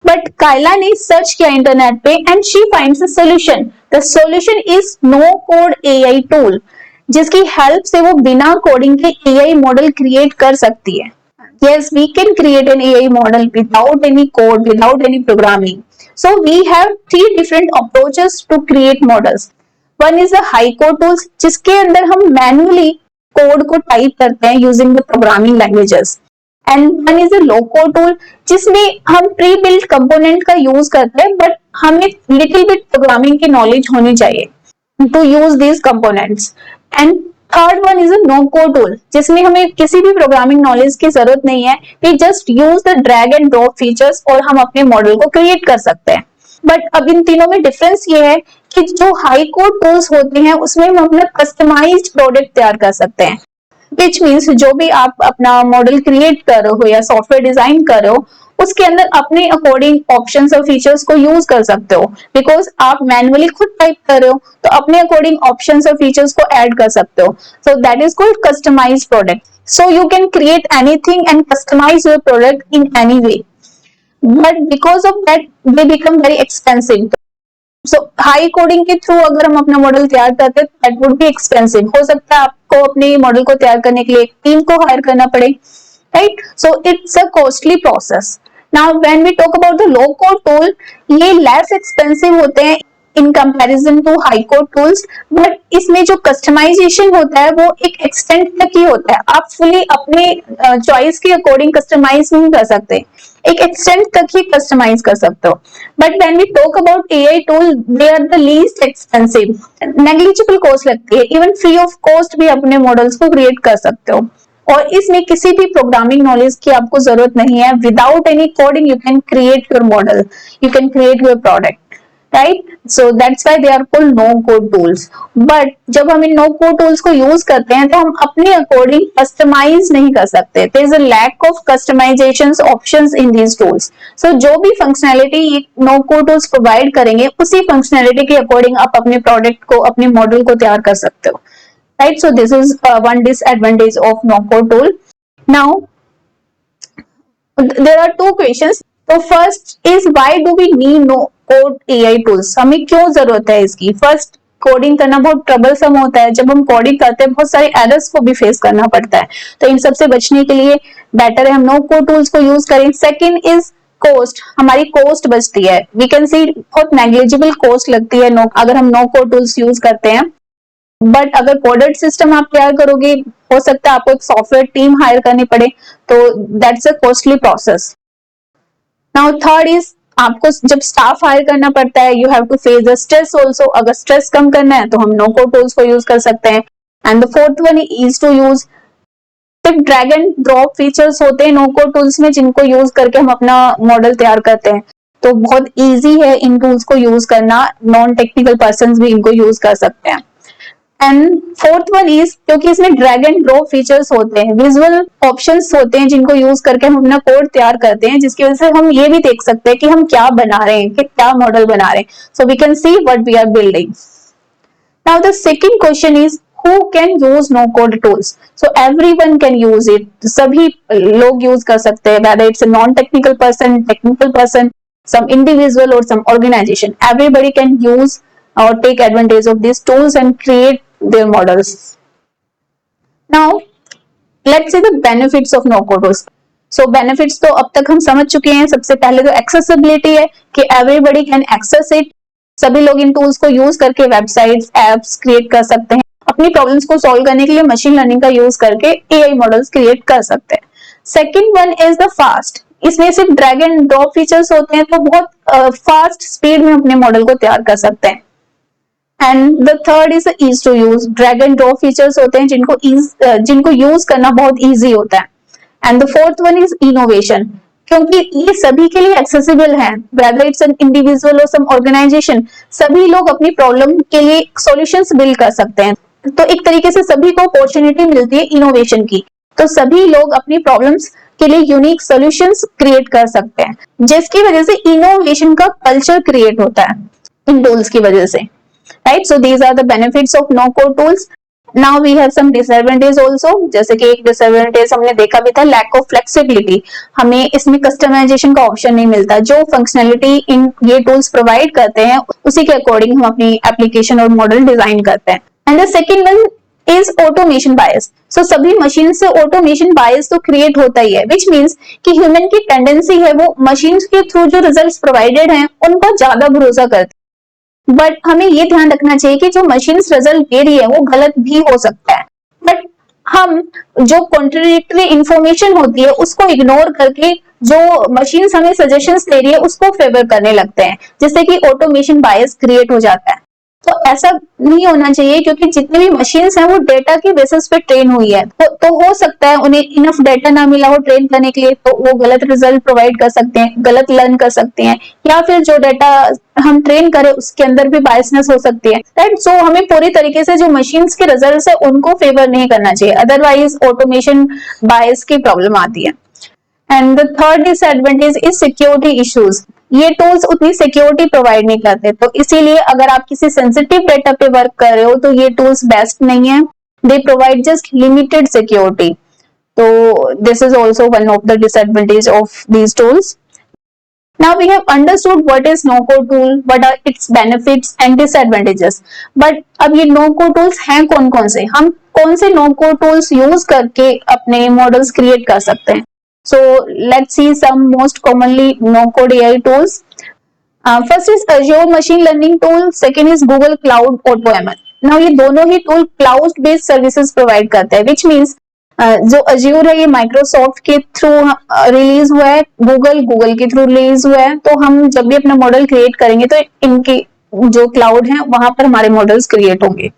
But Kayla ने सर्च किया इंटरनेट पे and she finds a solution. The solution is no code AI tool, जिसकी हेल्प से वो बिना कोडिंग के एआई मॉडल क्रिएट कर सकती है. Yes, we can create an AI model without any code, without any programming. So we have three different approaches to create models. One is the high code tools, जिसके अंदर हम manually code को type करते हैं using the programming languages. And one is the low code tool, जिसमें हम pre build component का use करते हैं, बट हमें लिटिल बिट प्रोग्रामिंग की नॉलेज होनी चाहिए to use these components. And third one is a no code tool, जिसमें हमें किसी भी प्रोग्रामिंग नॉलेज की जरूरत नहीं है. We just use the drag and drop features और हम अपने मॉडल को क्रिएट कर सकते हैं. बट अब इन तीनों में डिफरेंस ये है कि जो हाई कोड टूल्स होते हैं उसमें हम अपना कस्टमाइज्ड प्रोडक्ट तैयार कर सकते हैं. विच मीन्स जो भी आप अपना मॉडल क्रिएट कर रहे हो या सॉफ्टवेयर डिजाइन कर रहे हो, उसके अंदर अपने अकॉर्डिंग ऑप्शंस और फीचर्स को यूज कर सकते हो. बिकॉज आप मैन्युअली खुद टाइप कर रहे हो तो अपने अकॉर्डिंग ऑप्शंस और फीचर्स को ऐड कर सकते हो. So that is called customised product. So you can create anything and customise your product in any way, but because of that they become very expensive. So high coding के through अगर हम अपना model तैयार करते हैं that would be expensive. हो सकता है आपको अपने मॉडल को तैयार करने के लिए एक टीम को हायर करना पड़े, right. So it's a costly process. Now when we talk about the low code tool, ये लेस एक्सपेंसिव होते हैं in comparison to high code tools, but इसमें जो कस्टमाइजेशन होता है वो एक एक्सटेंट तक ही होता है. आप फुली अपने चॉइस के अकॉर्डिंग कस्टमाइज नहीं कर सकते, एक एक्सटेंट तक ही कस्टमाइज कर सकते हो. But when we talk about AI tool, they are the least expensive, negligible cost लगती है. इवन फ्री ऑफ कॉस्ट भी अपने मॉडल्स को क्रिएट कर सकते हो और इसमें किसी भी प्रोग्रामिंग नॉलेज की आपको जरूरत नहीं है. Without any coding you can create your model, you can create your product, right. So that's why they are called no code tools. But जब हम इन नो कोड टूल्स को यूज करते हैं तो हम अपने अकॉर्डिंग कस्टमाइज नहीं कर सकते. There is a lack of customization options in these tools. So जो भी functionality no code tools provide करेंगे उसी फंक्शनैलिटी के अकॉर्डिंग आप अपने प्रोडक्ट को, अपने मॉडल को तैयार कर सकते हो, right. So this is one disadvantage of no code tool. Now there are two questions. So first is why do we need no code AI tools? हमें क्यों जरूरत है इसकी? फर्स्ट, कोडिंग करना बहुत ट्रबलसम होता है. जब हम कोडिंग करते हैं बहुत सारे एरर्स को भी फेस करना पड़ता है, तो इन सबसे बचने के लिए बेटर है हम नो कोड टूल्स को यूज करें. सेकेंड इज कॉस्ट, हमारी कॉस्ट बचती है. वी कैन सी बहुत नेग्लिजिबल कॉस्ट लगती है अगर हम नो कोड टूल्स यूज करते हैं. बट अगर कोडेड सिस्टम आप तैयार करोगे, हो सकता है आपको एक सॉफ्टवेयर टीम हायर करनी पड़े, तो that's a costly process. Now third is आपको जब स्टाफ हायर करना पड़ता है, you have to face the stress also. अगर स्ट्रेस कम करना है तो हम नो कोड टूल्स को यूज कर सकते हैं. And the fourth one is to use. सिर्फ ड्रैग एंड ड्रॉप फीचर्स होते हैं नो कोड टूल्स में, जिनको यूज करके हम अपना मॉडल तैयार करते हैं. तो बहुत ईजी है इन टूल्स को यूज करना. नॉन टेक्निकल पर्सन भी इनको यूज कर सकते हैं. एंड फोर्थ वन इज, क्योंकि इसमें ड्रैग एंड ड्रॉप फीचर्स होते हैं, विजुअल ऑप्शंस होते हैं जिनको यूज करके हम अपना कोड तैयार करते हैं, जिसकी वजह से हम ये भी देख सकते हैं कि हम क्या बना रहे हैं, कि क्या मॉडल बना रहे हैं. So we can see what we are building. Now the second question is who can use no code tools? So everyone can use it. सभी लोग यूज कर सकते हैं, whether it's a non technical person, technical person, some individual or some organization. Everybody can use or take advantage of these tools and create their models. Now let's see the benefits of no code tools. So benefits तो अब तक हम समझ चुके हैं. सबसे पहले तो accessibility है कि everybody can access it. सभी लोग इन टूल्स को यूज करके वेबसाइट्स, एप्स क्रिएट कर सकते हैं. अपनी प्रॉब्लम्स को सॉल्व करने के लिए मशीन लर्निंग का यूज करके एआई मॉडल्स क्रिएट कर सकते हैं. Second one is the fast. इसमें सिर्फ ड्रैग एंड ड्रॉप फीचर्स होते हैं, तो बहुत फास्ट स्पीड में अपने मॉडल को तैयार कर सकते हैं. And the third is ease to use. Drag and drop features होते हैं जिनको यूज करना बहुत ईजी होता है. And the fourth one is innovation, क्योंकि ये सभी के लिए एक्सेसिबल है, whether it's an individual or some organization. सभी लोग अपनी प्रॉब्लम के लिए सॉल्यूशंस बिल्ड कर सकते हैं. तो एक तरीके से सभी को अपॉर्चुनिटी मिलती है इनोवेशन की. तो सभी लोग अपनी प्रॉब्लम्स के लिए यूनिक सॉल्यूशंस क्रिएट कर सकते हैं, जिसकी वजह से इनोवेशन का कल्चर क्रिएट होता है इन टूल्स की वजह से, right. So these are the benefits of no code tools. Now we have some disadvantage also, जैसे कि एक डिसएडवांटेज हमने देखा भी था, लैक ऑफ फ्लेक्सिबिलिटी। हमें इसमें कस्टमाइजेशन का ऑप्शन नहीं मिलता, जो फंक्शनलिटी इन ये टूल्स प्रोवाइड करते हैं उसी के अकॉर्डिंग हम अपनी एप्लीकेशन और मॉडल डिजाइन करते हैं। And the second one is automation bias. So सभी मशीन से ऑटोमेशन बायस तो क्रिएट होता ही है, विच मीन्स कि ह्यूमन की टेंडेंसी है वो मशीन के थ्रू जो रिजल्ट्स प्रोवाइडेड हैं उन पर ज्यादा भरोसा करते हैं। बट हमें ये ध्यान रखना चाहिए कि जो मशीन रिजल्ट दे रही है वो गलत भी हो सकता है, बट हम जो कॉन्ट्रडिक्टरी इंफॉर्मेशन होती है उसको इग्नोर करके जो मशीन हमें सजेशंस दे रही है उसको फेवर करने लगते हैं, जिससे कि ऑटोमेशन बायस क्रिएट हो जाता है। तो ऐसा नहीं होना चाहिए, क्योंकि जितने भी मशीन्स हैं वो डेटा के बेसिस पे ट्रेन हुई है, तो हो सकता है उन्हें इनफ डेटा ना मिला हो ट्रेन करने के लिए, तो वो गलत रिजल्ट प्रोवाइड कर सकते हैं, गलत लर्न कर सकते हैं, या फिर जो डेटा हम ट्रेन करें उसके अंदर भी बायसनेस हो सकती है, राइट। सो हमें पूरी तरीके से जो मशीन्स के रिजल्ट है उनको फेवर नहीं करना चाहिए, अदरवाइज ऑटोमेशन बायस की प्रॉब्लम आती है। And the third disadvantage is security issues. ये टूल्स उतनी सिक्योरिटी प्रोवाइड नहीं करते, तो इसीलिए अगर आप किसी सेंसिटिव डेटा पे वर्क कर रहे हो तो ये टूल्स बेस्ट नहीं है, they provide just limited security. तो this is also one of the disadvantage of these tools. Now we have understood what is no-code tool, what are its benefits and disadvantages. But अब ये no-code tools हैं कौन कौन से, हम कौन से no-code tools यूज करके अपने मॉडल्स क्रिएट कर सकते हैं। So let's see some most commonly no-code AI tools. First is Azure Machine Learning Tool, second is Google Cloud AutoML. Now ये दोनों ही tool cloud based services provide करते हैं, विच मीन्स जो अज्यूर है ये माइक्रोसॉफ्ट के थ्रू रिलीज हुआ है, गूगल के थ्रू रिलीज हुआ है, तो हम जब भी अपना मॉडल क्रिएट करेंगे तो इनके जो क्लाउड है वहां पर हमारे मॉडल्स क्रिएट होंगे।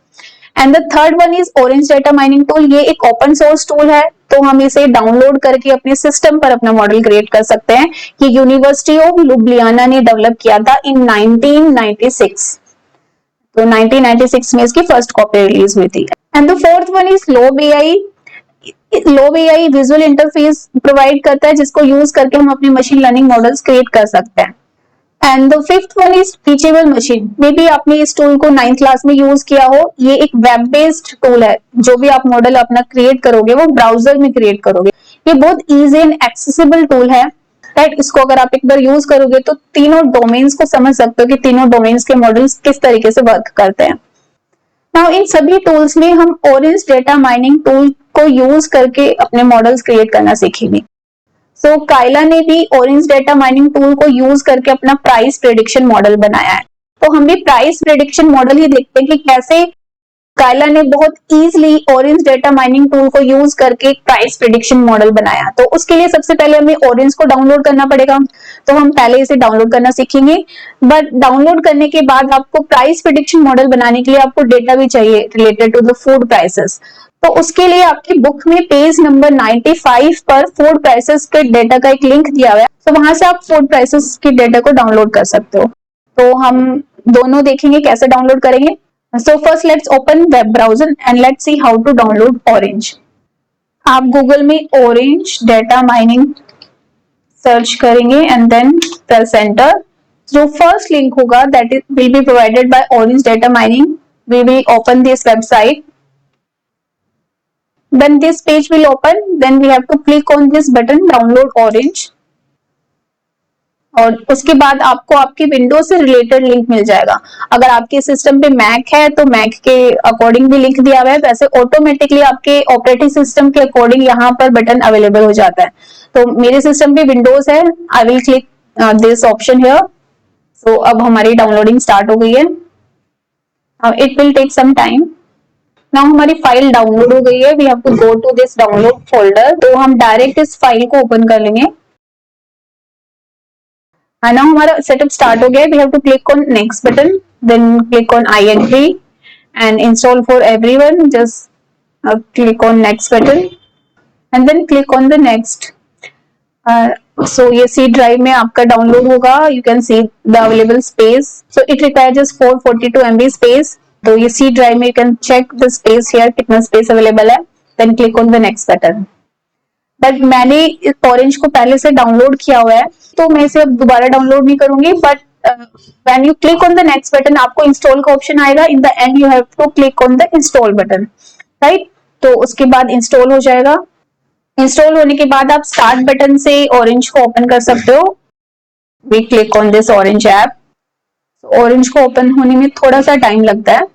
And the third one is orange data mining tool. ये एक ओपन सोर्स टूल है, तो हम इसे डाउनलोड करके अपने सिस्टम पर अपना मॉडल क्रिएट कर सकते हैं। ये यूनिवर्सिटी ऑफ लुब्लियाना ने डेवलप किया था इन 1996, तो 1996 में इसकी फर्स्ट कॉपी रिलीज हुई थी। And the fourth one is lobe AI. Lobe AI visual interface provide करता है जिसको यूज करके हम अपने मशीन लर्निंग मॉडल्स क्रिएट कर सकते हैं। And the fifth one is teachable machine. May be आपने इस टूल को 9th क्लास में यूज किया हो। ये एक वेब बेस्ड टूल है, जो भी आप मॉडल अपना क्रिएट करोगे वो ब्राउजर में क्रिएट करोगे। ये बहुत इजी एंड एक्सेसिबल टूल है, राइट। इसको अगर आप एक बार यूज करोगे तो तीनों डोमेन्स को समझ सकते हो कि तीनों डोमेन्स के मॉडल्स किस तरीके से वर्क करते हैं। नाउ इन सभी टूल्स में हम ऑरेंज डेटा माइनिंग टूल को यूज करके अपने मॉडल्स क्रिएट करना सीखेंगे। सो काइला ने भी ऑरेंज डेटा माइनिंग टूल को यूज करके अपना प्राइस प्रेडिक्शन मॉडल बनाया है। तो हम भी प्राइस प्रेडिक्शन मॉडल ही देखते हैं कि कैसे काइला ने बहुत easily orange data mining tool को यूज करके एक प्राइस प्रेडिक्शन मॉडल बनाया। तो उसके लिए सबसे पहले हमें ऑरेंज को डाउनलोड करना पड़ेगा, तो हम पहले इसे डाउनलोड करना सीखेंगे। बट डाउनलोड करने के बाद आपको प्राइस प्रेडिक्शन मॉडल बनाने के लिए आपको डेटा भी चाहिए related to the food prices. तो उसके लिए आपकी बुक में पेज नंबर 95 पर फूड प्राइसेस के डेटा का एक लिंक दिया हुआ है, तो वहां से आप फूड प्राइसेस के डेटा को डाउनलोड कर सकते हो। तो हम दोनों देखेंगे कैसे डाउनलोड करेंगे। So first let's open web browser and let's see how to download Orange. आप गूगल में Orange Data Mining सर्च करेंगे and then press enter. जो first link होगा that will be provided by Orange Data Mining. We will open this website. Then this page will open. Then we have to click on this button download Orange. और उसके बाद आपको आपकी window से related link मिल जाएगा। अगर आपके system पे मैक है तो मैक के अकॉर्डिंग भी लिंक दिया हुआ है, वैसे ऑटोमेटिकली आपके ऑपरेटिंग सिस्टम के अकॉर्डिंग यहाँ पर बटन अवेलेबल हो जाता है। तो मेरे सिस्टम पे विंडोज है, I will click this option here. So अब हमारी डाउनलोडिंग स्टार्ट हो गई है। It will take some time. Now हमारी फाइल डाउनलोड हो गई है। We have to go to this download folder. तो हम डायरेक्ट इस फाइल को ओपन कर लेंगे। And now हमारा सेटअप स्टार्ट हो गया है। We have to click on next button, then click on I agree and install for everyone. Just click on next button and then click on the next. So ये C drive में आपका download होगा। You can see the available space. So it requires just 442 MB space. तो ये C drive में you can check the space here कितना space available है। Then click on the next button. But मैंने इस ऑरेंज को पहले से डाउनलोड किया हुआ है, तो मैं इसे अब दोबारा डाउनलोड नहीं करूंगी। But when you click on the next button आपको इंस्टॉल का ऑप्शन आएगा। In the end you have to click on the install button. Right. तो उसके बाद इंस्टॉल हो जाएगा। इंस्टॉल होने के बाद आप स्टार्ट बटन से ऑरेंज को ओपन कर सकते हो। We click on this Orange app. Orange को ओपन होने में थोड़ा सा टाइम लगता है।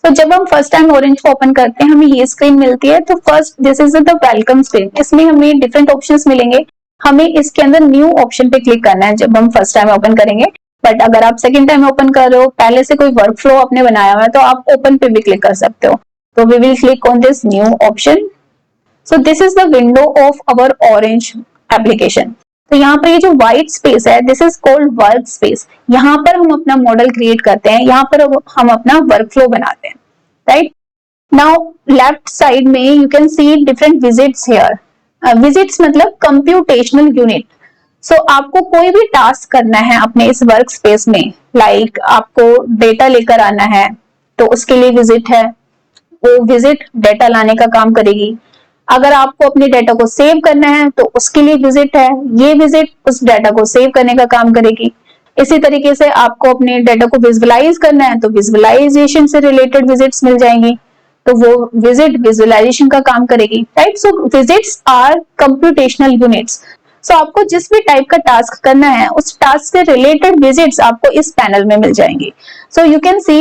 तो जब हम फर्स्ट टाइम ऑरेंज को ओपन करते हैं हमें ये स्क्रीन मिलती है। तो first this is the welcome screen. इसमें हमें डिफरेंट ऑप्शंस मिलेंगे। हमें इसके अंदर न्यू ऑप्शन पे क्लिक करना है जब हम फर्स्ट टाइम ओपन करेंगे। बट अगर आप सेकंड टाइम ओपन कर रहे हो, पहले से कोई वर्क फ्लो आपने बनाया हुआ है, तो आप ओपन पे भी क्लिक कर सकते हो। तो we will click on this new option. So this is the window of our Orange application. तो यहाँ पर ये जो व्हाइट स्पेस है this is called work space. यहाँ पर हम अपना मॉडल क्रिएट करते हैं, यहाँ पर हम अपना वर्क फ्लो बनाते हैं, राइट। नाउ लेफ्ट साइड में you can C different visits here. Visits मतलब कंप्यूटेशनल यूनिट। सो आपको कोई भी टास्क करना है अपने इस वर्क स्पेस में, लाइक आपको डेटा लेकर आना है तो उसके लिए विजिट है, वो विजिट डेटा लाने का काम करेगी। अगर आपको अपने डेटा को सेव करना है तो उसके लिए विजिट है, ये विजिट उस डेटा को सेव करने का काम करेगी। इसी तरीके से आपको अपने डेटा को विजुअलाइज करना है तो विजुअलाइजेशन से रिलेटेड विजिट्स मिल जाएंगी, तो वो विजिट विजुअलाइजेशन का काम करेगी, right. So widgets are computational units. So आपको जिस भी टाइप का टास्क करना है उस टास्क से रिलेटेड विजिट्स आपको इस पैनल में मिल जाएंगी। सो यू कैन सी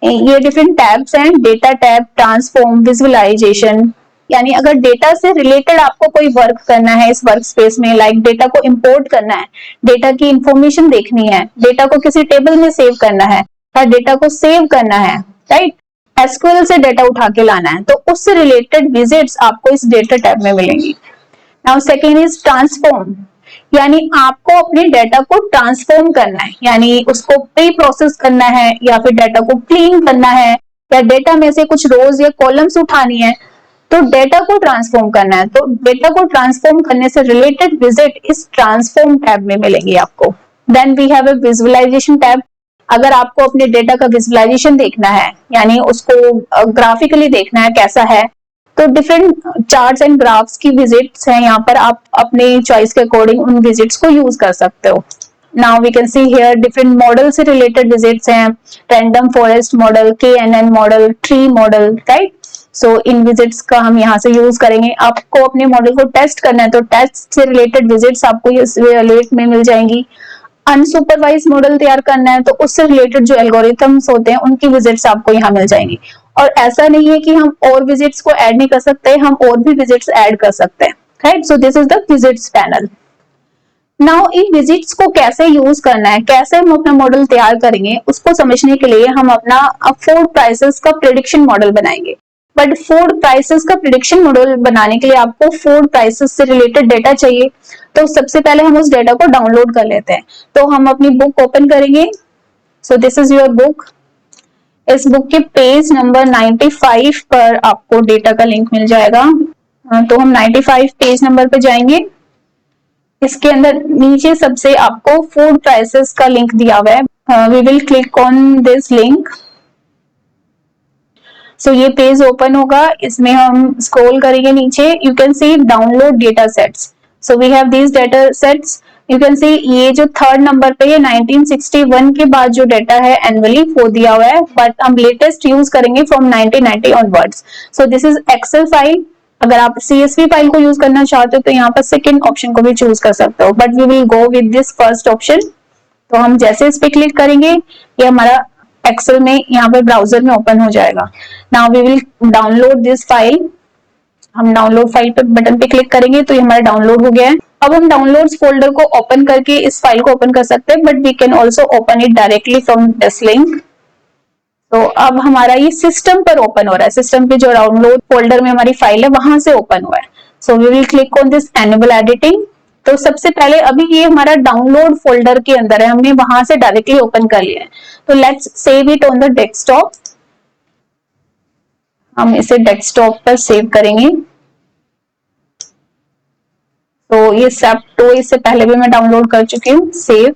ये डिफरेंट टैब्स हैं, डेटा टैब, ट्रांसफॉर्म, विजुअलाइजेशन। यानी अगर डेटा से रिलेटेड आपको कोई वर्क करना है इस वर्क स्पेस में, लाइक डेटा को इंपोर्ट करना है, डेटा की इंफॉर्मेशन देखनी है, डेटा को किसी टेबल में सेव करना है या डेटा को सेव करना है, राइट, एसक्यूएल से डेटा उठा के लाना है, तो उससे रिलेटेड विजिट्स आपको इस डेटा टैब में मिलेंगी। Now second is transform. यानी आपको अपने डेटा को ट्रांसफॉर्म करना है, यानी उसको प्री प्रोसेस करना है या फिर डेटा को क्लीन करना है या डेटा में से कुछ रोज या कॉलम्स उठानी है, तो डेटा को ट्रांसफॉर्म करना है। तो डेटा को ट्रांसफॉर्म करने से रिलेटेड विजिट इस ट्रांसफॉर्म टैब में मिलेंगी आपको। Then we have a visualisation tab. अगर आपको अपने डेटा का विजुअलाइजेशन देखना है, यानी उसको ग्राफिकली देखना है कैसा है, तो डिफरेंट चार्ट्स एंड ग्राफ्स की विजिट्स हैं, यहाँ पर आप अपने चॉइस के अकॉर्डिंग उन विजिट्स को यूज कर सकते हो। Now we can see here different model से रिलेटेड विजिट्स हैं, random forest model, KNN model, tree model, right. So इन विजिट्स का हम यहाँ से यूज करेंगे। आपको अपने मॉडल को टेस्ट करना है तो टेस्ट से रिलेटेड विजिट्स आपको इस लेट में मिल जाएंगी। अनसुपरवाइज मॉडल तैयार करना है तो उससे रिलेटेड जो एल्गोरिथम्स होते हैं उनकी विजिट्स आपको यहाँ मिल जाएंगी। और ऐसा नहीं है कि हम और विजिट्स को ऐड नहीं कर सकते, हम और भी विजिट्स ऐड कर सकते हैं, right. So this is the visits panel. Now in visits को कैसे यूज करना है, कैसे हम अपना मॉडल तैयार करेंगे, उसको समझने के लिए हम अपना फूड प्राइसेस का प्रेडिक्शन मॉडल बनाएंगे। बट फूड प्राइसेस का प्रेडिक्शन मॉडल बनाने के लिए आपको फूड प्राइसेस से रिलेटेड डेटा चाहिए। तो सबसे पहले हम उस डेटा को डाउनलोड कर लेते हैं। तो हम अपनी बुक ओपन करेंगे। So this is your book. इस बुक के पेज नंबर 95 पर आपको डेटा का लिंक मिल जाएगा। तो हम 95 पेज नंबर पे जाएंगे। इसके अंदर नीचे सबसे आपको फूड प्राइसेस का लिंक दिया हुआ है। We will click on this link. So ये पेज ओपन होगा, इसमें हम स्क्रॉल करेंगे नीचे। You can see download data sets. So we have these data sets. You can see ये जो थर्ड नंबर पे ये 1961 के बाद जो डेटा है एनुअली वो दिया हुआ है, बट हम लेटेस्ट यूज करेंगे from 1990 onwards. So this is Excel file. अगर आप CSV फाइल को यूज करना चाहते हो तो यहाँ पर सेकेंड ऑप्शन को भी चूज कर सकते हो, but we will go with this first option. तो हम जैसे इस पे क्लिक करेंगे ये हमारा एक्सेल में यहाँ पे ब्राउजर में ओपन हो जाएगा। Now we will download this file. हम डाउनलोड फाइल पे बटन पे क्लिक करेंगे तो ये हमारा डाउनलोड हो गया है। अब हम डाउनलोड्स फोल्डर को ओपन करके इस फाइल को ओपन कर सकते हैं, but we can also open it directly from this link. तो अब हमारा ये सिस्टम पर ओपन हो रहा है। सिस्टम पे जो डाउनलोड फोल्डर में हमारी फाइल है वहां से ओपन हुआ है। So we will click on this enable editing. तो सबसे पहले अभी ये हमारा डाउनलोड फोल्डर के अंदर है, हमने वहां से डायरेक्टली ओपन कर लिया है। तो let's save it on the desktop. हम इसे डेस्कटॉप पर सेव करेंगे। तो ये सब तो इससे पहले भी मैं डाउनलोड कर चुकी हूँ। सेव।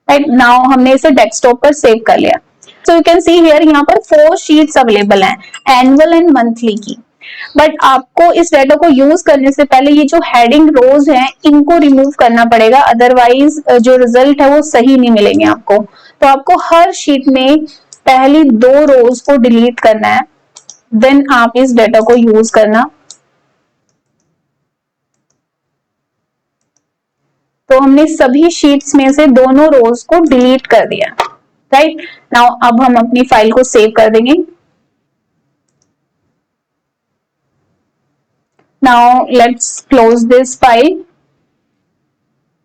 राइट नाउ हमने इसे डेस्कटॉप पर सेव कर लिया। सो यू कैन सी हियर यहाँ पर 4 शीट्स अवेलेबल हैं, एनुअल एंड मंथली की। बट आपको इस डेटा को यूज करने से पहले ये जो हेडिंग रोज हैं इनको रिमूव करना पड़ेगा, अदरवाइज जो रिजल्ट है वो सही नहीं मिलेंगे आपको। तो आपको हर शीट में पहली 2 रोज को डिलीट करना है, देन आप इस डेटा को यूज करना। तो हमने सभी शीट्स में से दोनों रोज को डिलीट कर दिया, राइट। नाउ अब हम अपनी फाइल को सेव कर देंगे। Now let's close this file.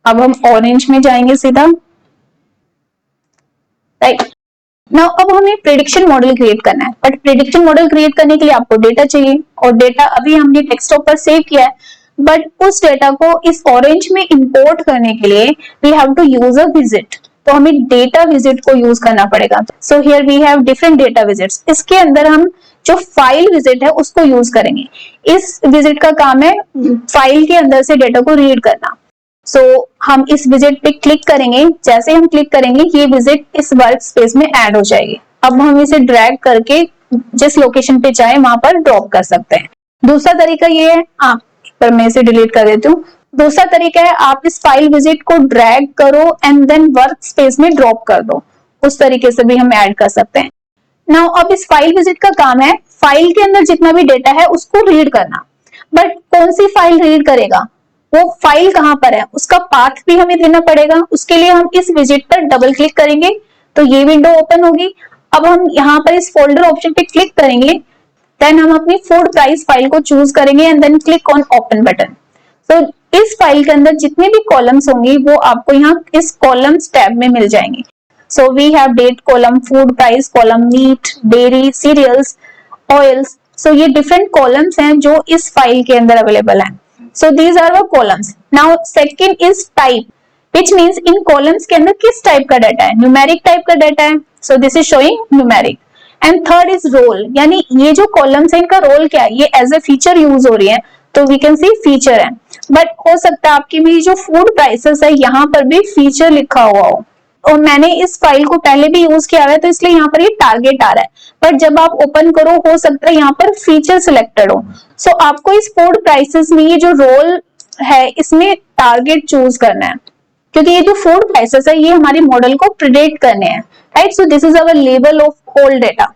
अब हम ऑरेंज में जाएंगे सीधा, राइट। नाउ अब हमें प्रेडिक्शन मॉडल क्रिएट करना है, बट प्रेडिक्शन मॉडल क्रिएट करने के लिए आपको डेटा चाहिए, और डेटा अभी हमने डेस्कटॉप पर सेव किया है, बट उस डेटा को इस ऑरेंज में इंपोर्ट करने के लिए we have to use a विजिट। तो हमें डेटा विजिट को यूज करना पड़ेगा। So here we have different data widgets. इसके अंदर हम जो फाइल विजिट है उसको यूज करेंगे। इस विजिट का काम है फाइल के अंदर से डेटा को रीड करना। हम इस विजिट पे क्लिक करेंगे। जैसे हम क्लिक करेंगे ये विजिट इस वर्क स्पेस में ऐड हो जाएगी। अब हम इसे ड्रैग करके जिस लोकेशन पे चाहे वहां पर ड्रॉप कर सकते हैं। दूसरा तरीका ये है, पर मैं इसे डिलीट कर देती हूँ। दूसरा तरीका है आप इस फाइल विजिट को ड्रैग करो एंड देन वर्क स्पेस में ड्रॉप कर दो। उस तरीके से भी हम ऐड कर सकते हैं। नाउ अब इस फाइल विजिट का काम है फाइल के अंदर जितना भी डेटा है उसको रीड करना। बट कौन सी फाइल रीड करेगा, वो फाइल कहां पर है, उसका पाथ भी हमें देना पड़ेगा। उसके लिए हम इस विजिट पर डबल क्लिक करेंगे तो ये विंडो ओपन होगी। अब हम यहाँ पर इस फोल्डर ऑप्शन पे क्लिक करेंगे, देन हम अपनी फूड प्राइस फाइल को चूज करेंगे and then click on open button. तो इस फाइल के अंदर जितने भी कॉलम्स होंगे वो आपको यहाँ इस कॉलम्स टैब में मिल जाएंगे। So we have date column, food price column, meat, dairy, cereals, oils. So ये डिफरेंट कॉलम्स हैं जो इस फाइल के अंदर अवेलेबल हैं। So these are the columns. Now second is type, which means in columns के अंदर किस टाइप का डाटा है, न्यूमेरिक टाइप का डाटा है। So this is showing numeric. And third is role, यानी ये जो columns है इनका रोल क्या है, ये एज ए फीचर यूज हो रही है तो वी कैन सी फीचर है। बट हो सकता है आपकी मेरी जो फूड प्राइसेस है यहाँ पर भी फीचर लिखा हुआ हो, और मैंने इस फाइल को पहले भी यूज किया है तो इसलिए यहाँ पर ये टारगेट आ रहा है। बट जब आप ओपन करो हो सकता है यहाँ पर फीचर सिलेक्टेड हो। सो आपको इस फूड प्राइसेस में ये जो रोल है इसमें टारगेट चूज करना है, क्योंकि ये जो फूड प्राइसेस है ये हमारे मॉडल को प्रिडिक्ट करने हैं, right. So this is our level of whole data.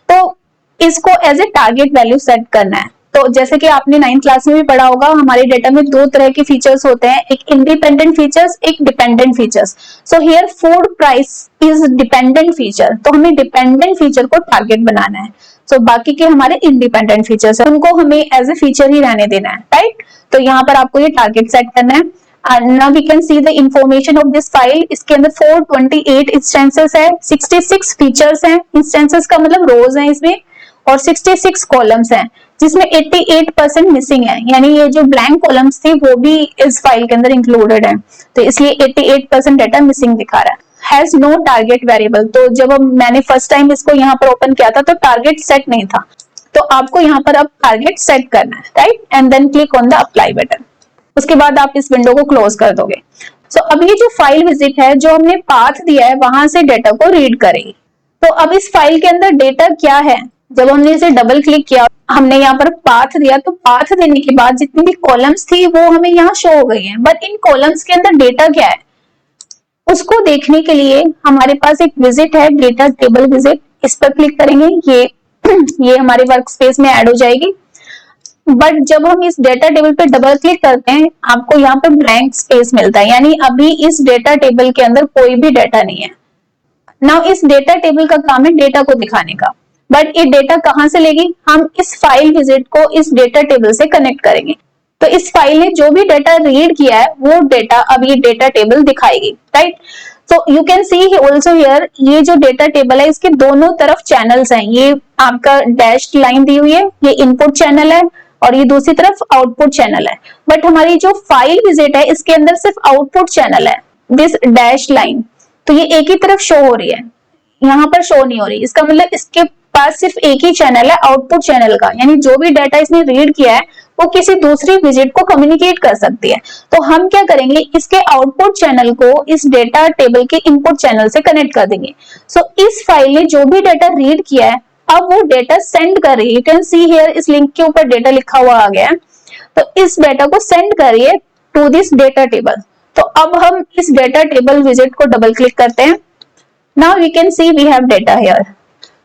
तो इसको as a target value set करना है। तो जैसे कि आपने 9th क्लास में भी पढ़ा होगा, हमारे डेटा में 2 तरह के फीचर्स होते हैं, एक इंडिपेंडेंट फीचर्स, एक dependent features. So here food price is dependent feature, तो हमें डिपेंडेंट फीचर को टारगेट बनाना है। सो बाकी के हमारे इंडिपेंडेंट फीचर्स है उनको हमें एज ए फीचर ही रहने देना है, राइट। तो यहाँ पर आपको ये टारगेट सेट करना है। Now we can see the information of this file. इसके अंदर 428 इंस्टेंसेस है, 66 फीचर्स हैं, इंस्टेंसेस का मतलब रोज हैं इसमें, और 66 कॉलम्स हैं जिसमें 88% मिसिंग है, यानी ये जो ब्लैंक कॉलम्स थी वो भी इस फाइल के अंदर इंक्लूडेड है, तो इसलिए 88% डाटा मिसिंग दिखा रहा है। हैज नो टारगेट वेरिएबल, तो जब मैंने फर्स्ट टाइम इसको यहाँ पर ओपन किया था तो टारगेट सेट नहीं था, तो आपको यहाँ पर अब टारगेट सेट करना है, right, and then click on the apply button. उसके बाद आप इस विंडो को क्लोज कर दोगे। सो अब ये जो फाइल विजिट है जो हमने पाथ दिया है वहां से डेटा को रीड करेगी। तो अब इस फाइल के अंदर डेटा क्या है, जब हमने इसे डबल क्लिक किया, हमने यहाँ पर पाथ दिया, तो पाथ देने के बाद जितनी भी कॉलम्स थी वो हमें यहाँ शो हो गई है, बट इन कॉलम्स के अंदर डेटा क्या है उसको देखने के लिए हमारे पास एक विजिट है, डेटा टेबल विजिट। इस पर क्लिक करेंगे, ये हमारे वर्क स्पेस में ऐड हो जाएगी। बट जब हम इस डेटा टेबल पे डबल क्लिक करते हैं आपको यहाँ पे ब्लैंक स्पेस मिलता है, यानी अभी इस डेटा टेबल के अंदर कोई भी डेटा नहीं है। नाउ इस डेटा टेबल का काम है डेटा को दिखाने का, बट ये डेटा कहां से लेगी, हम इस फाइल विजिट को इस डेटा टेबल से कनेक्ट करेंगे। तो इस फाइल ने जो भी डेटा रीड किया है वो डेटा अब ये डेटा टेबल दिखाएगी, right. So you can C also here, ये जो डेटा टेबल है इसके दोनों तरफ चैनल्स हैं। ये आपका डैश्ड लाइन दी हुई है, ये इनपुट चैनल है, और ये दूसरी तरफ आउटपुट चैनल है। बट हमारी जो फाइल विजिट है इसके अंदर सिर्फ आउटपुट चैनल है, दिस डैश लाइन, तो ये एक ही तरफ शो हो रही है, यहाँ पर शो नहीं हो रही। इसका मतलब इसके पास सिर्फ एक ही चैनल है आउटपुट चैनल का, यानी जो भी डाटा इसने रीड किया है वो किसी दूसरी विजिट को कम्युनिकेट कर सकती है। तो हम क्या करेंगे, इसके आउटपुट चैनल को इस डेटा टेबल के इनपुट चैनल से कनेक्ट कर देंगे। सो इस फाइल ने जो भी डाटा रीड किया है अब वो डेटा सेंड कर रही है। यू कैन सी हियर, इस लिंक के ऊपर डेटा लिखा हुआ आ गया है, तो इस डेटा को सेंड कर रही है टू दिस डेटा टेबल। तो अब हम इस डेटा टेबल विजिट को डबल क्लिक करते हैं, now we can see we have data here.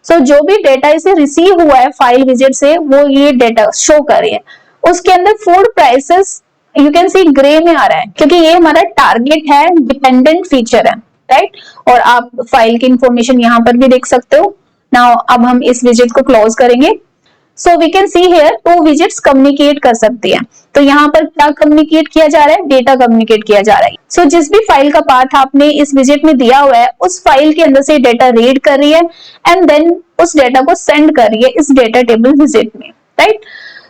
So जो भी डेटा इसे रिसीव हुआ है फाइल विजिट से, वो ये डेटा शो कर रही है। उसके अंदर food prices you can C grey में आ रहा है, क्योंकि ये हमारा टारगेट है, डिपेंडेंट फीचर है, राइट। और आप फाइल की इंफॉर्मेशन यहाँ पर भी देख सकते हो। नाउ अब हम इस विजिट को क्लोज करेंगे। So we can see here 2 widgets communicate कर सकती है। तो यहाँ पर क्या कम्युनिकेट किया जा रहा है? डेटा कम्युनिकेट किया जा रहा है। सो जिस भी फाइल का पाथ आपने इस विजिट में दिया हुआ है, उस फाइल के अंदर से डेटा रीड कर रही है एंड देन उस डेटा को सेंड कर रही है इस डेटा टेबल विजिट में, राइट।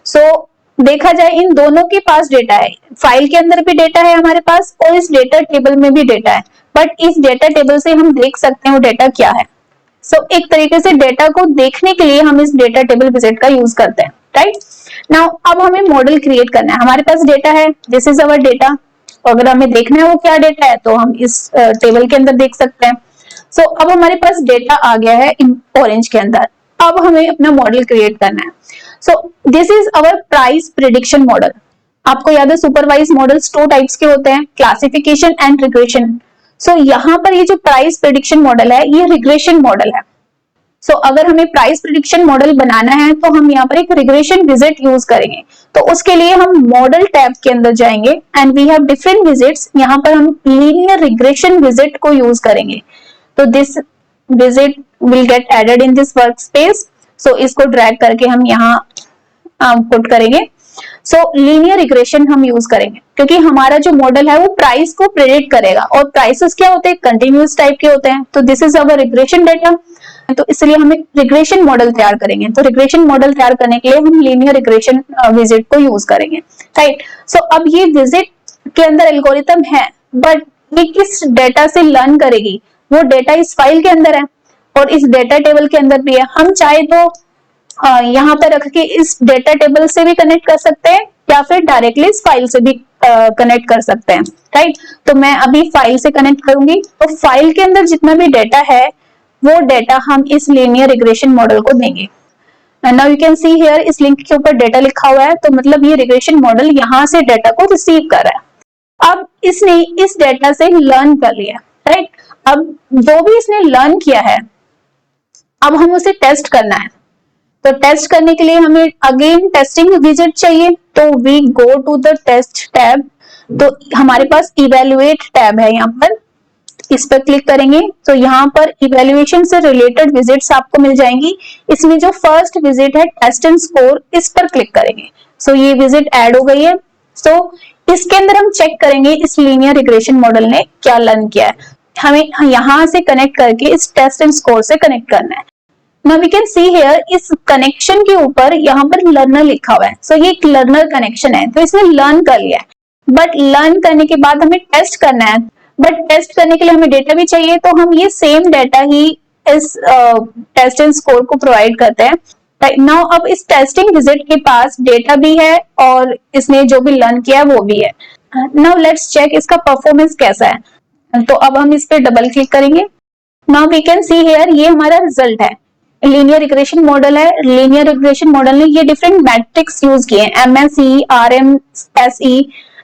सो देखा जाए इन दोनों के पास डेटा है, फाइल के अंदर भी डेटा है हमारे पास और इस डेटा टेबल में भी डेटा है, बट इस डेटा टेबल से हम देख सकते हैं वो डेटा क्या है। सो एक तरीके से डेटा को देखने के लिए हम इस डेटा टेबल विजिट का यूज करते हैं, राइट। नाउ अब हमें मॉडल क्रिएट करना है। हमारे पास डेटा है, दिस इज अवर डेटा। अगर हमें देखना है वो क्या डेटा है तो हम इस टेबल के अंदर देख सकते हैं। सो अब हमारे पास डेटा आ गया है इन ऑरेंज के अंदर। अब हमें अपना मॉडल क्रिएट करना है। So this is our price prediction model. आपको याद है सुपरवाइज मॉडल्स 2 टाइप्स के होते हैं, क्लासिफिकेशन एंड रिग्रेशन। सो यहाँ पर ये जो प्राइस प्रिडिक्शन मॉडल है ये रिग्रेशन मॉडल है। सो अगर हमें प्राइस प्रिडिक्शन मॉडल बनाना है तो हम यहाँ पर एक रिग्रेशन विजिट यूज करेंगे। तो उसके लिए हम मॉडल टैब के अंदर जाएंगे and we have different widgets. यहाँ पर हम लीनियर रिग्रेशन विजिट को यूज करेंगे। तो दिस विजिट will get added in this workspace. So इसको ड्रैग करके हम यहाँ पुट करेंगे। सो लीनियर रिग्रेशन हम यूज करेंगे क्योंकि हमारा जो मॉडल है वो प्राइस को प्रेडिक्ट करेगा और प्राइसेस क्या होते हैं? कंटिन्यूअस टाइप के होते हैं। तो this is our regression data. तो इसलिए हमें रिग्रेशन मॉडल तैयार करेंगे। तो रिग्रेशन मॉडल तैयार करने के लिए हम लीनियर रिग्रेशन विजिट को यूज करेंगे, राइट। सो अब ये विजिट के अंदर एल्गोरिथम है, बट ये किस डेटा से लर्न करेगी? वो डेटा इस फाइल के अंदर है और इस डेटा टेबल के अंदर भी है। हम चाहे तो यहाँ पर रख के इस डेटा टेबल से भी कनेक्ट कर सकते हैं या फिर डायरेक्टली इस फाइल से भी कनेक्ट कर सकते हैं, राइट। तो मैं अभी फाइल से कनेक्ट करूंगी। तो फाइल के अंदर जितना भी डेटा है वो डेटा हम इस लीनियर रिग्रेशन मॉडल को देंगे। Now you can see here इस लिंक के ऊपर डेटा लिखा हुआ है, तो मतलब ये रिग्रेशन मॉडल यहाँ से डेटा को रिसीव कर रहा है। अब इसने इस डेटा से लर्न कर लिया, राइट। अब जो भी इसने लर्न किया है अब हम उसे टेस्ट करना है। तो टेस्ट करने के लिए हमें अगेन टेस्टिंग विजिट चाहिए। तो we go to the test tab. तो हमारे पास इवेल्युएट टैब है, यहाँ पर इस पर क्लिक करेंगे तो यहाँ पर इवेल्युएशन से रिलेटेड विजिट्स आपको मिल जाएंगी। इसमें जो फर्स्ट विजिट है टेस्ट एंड स्कोर, इस पर क्लिक करेंगे। सो ये विजिट ऐड हो गई है। सो इसके अंदर हम चेक करेंगे इस लीनियर रिग्रेशन मॉडल ने क्या लर्न किया है। हमें यहाँ से कनेक्ट करके इस टेस्ट एंड स्कोर से कनेक्ट करना है। Now we can see here इस कनेक्शन के ऊपर यहाँ पर लर्नर लिखा हुआ है। सो ये एक लर्नर कनेक्शन है, तो इसने लर्न कर लिया है। बट लर्न करने के बाद हमें टेस्ट करना है, बट टेस्ट करने के लिए हमें डेटा भी चाहिए। तो हम ये सेम डेटा ही इस टेस्ट एंड स्कोर को प्रोवाइड करते हैं। राइट नाउ अब इस टेस्टिंग विजिट के पास डेटा भी है और इसने जो भी लर्न किया वो भी है। नाउ लेट्स चेक इसका परफॉर्मेंस कैसा है। तो अब हम इस पे डबल क्लिक करेंगे। Now we can see here ये हमारा रिजल्ट है। लीनियर रिग्रेशन मॉडल है। लीनियर रिग्रेशन मॉडल ने ये डिफरेंट मैट्रिक्स यूज किए हैं, MSE, RMSE।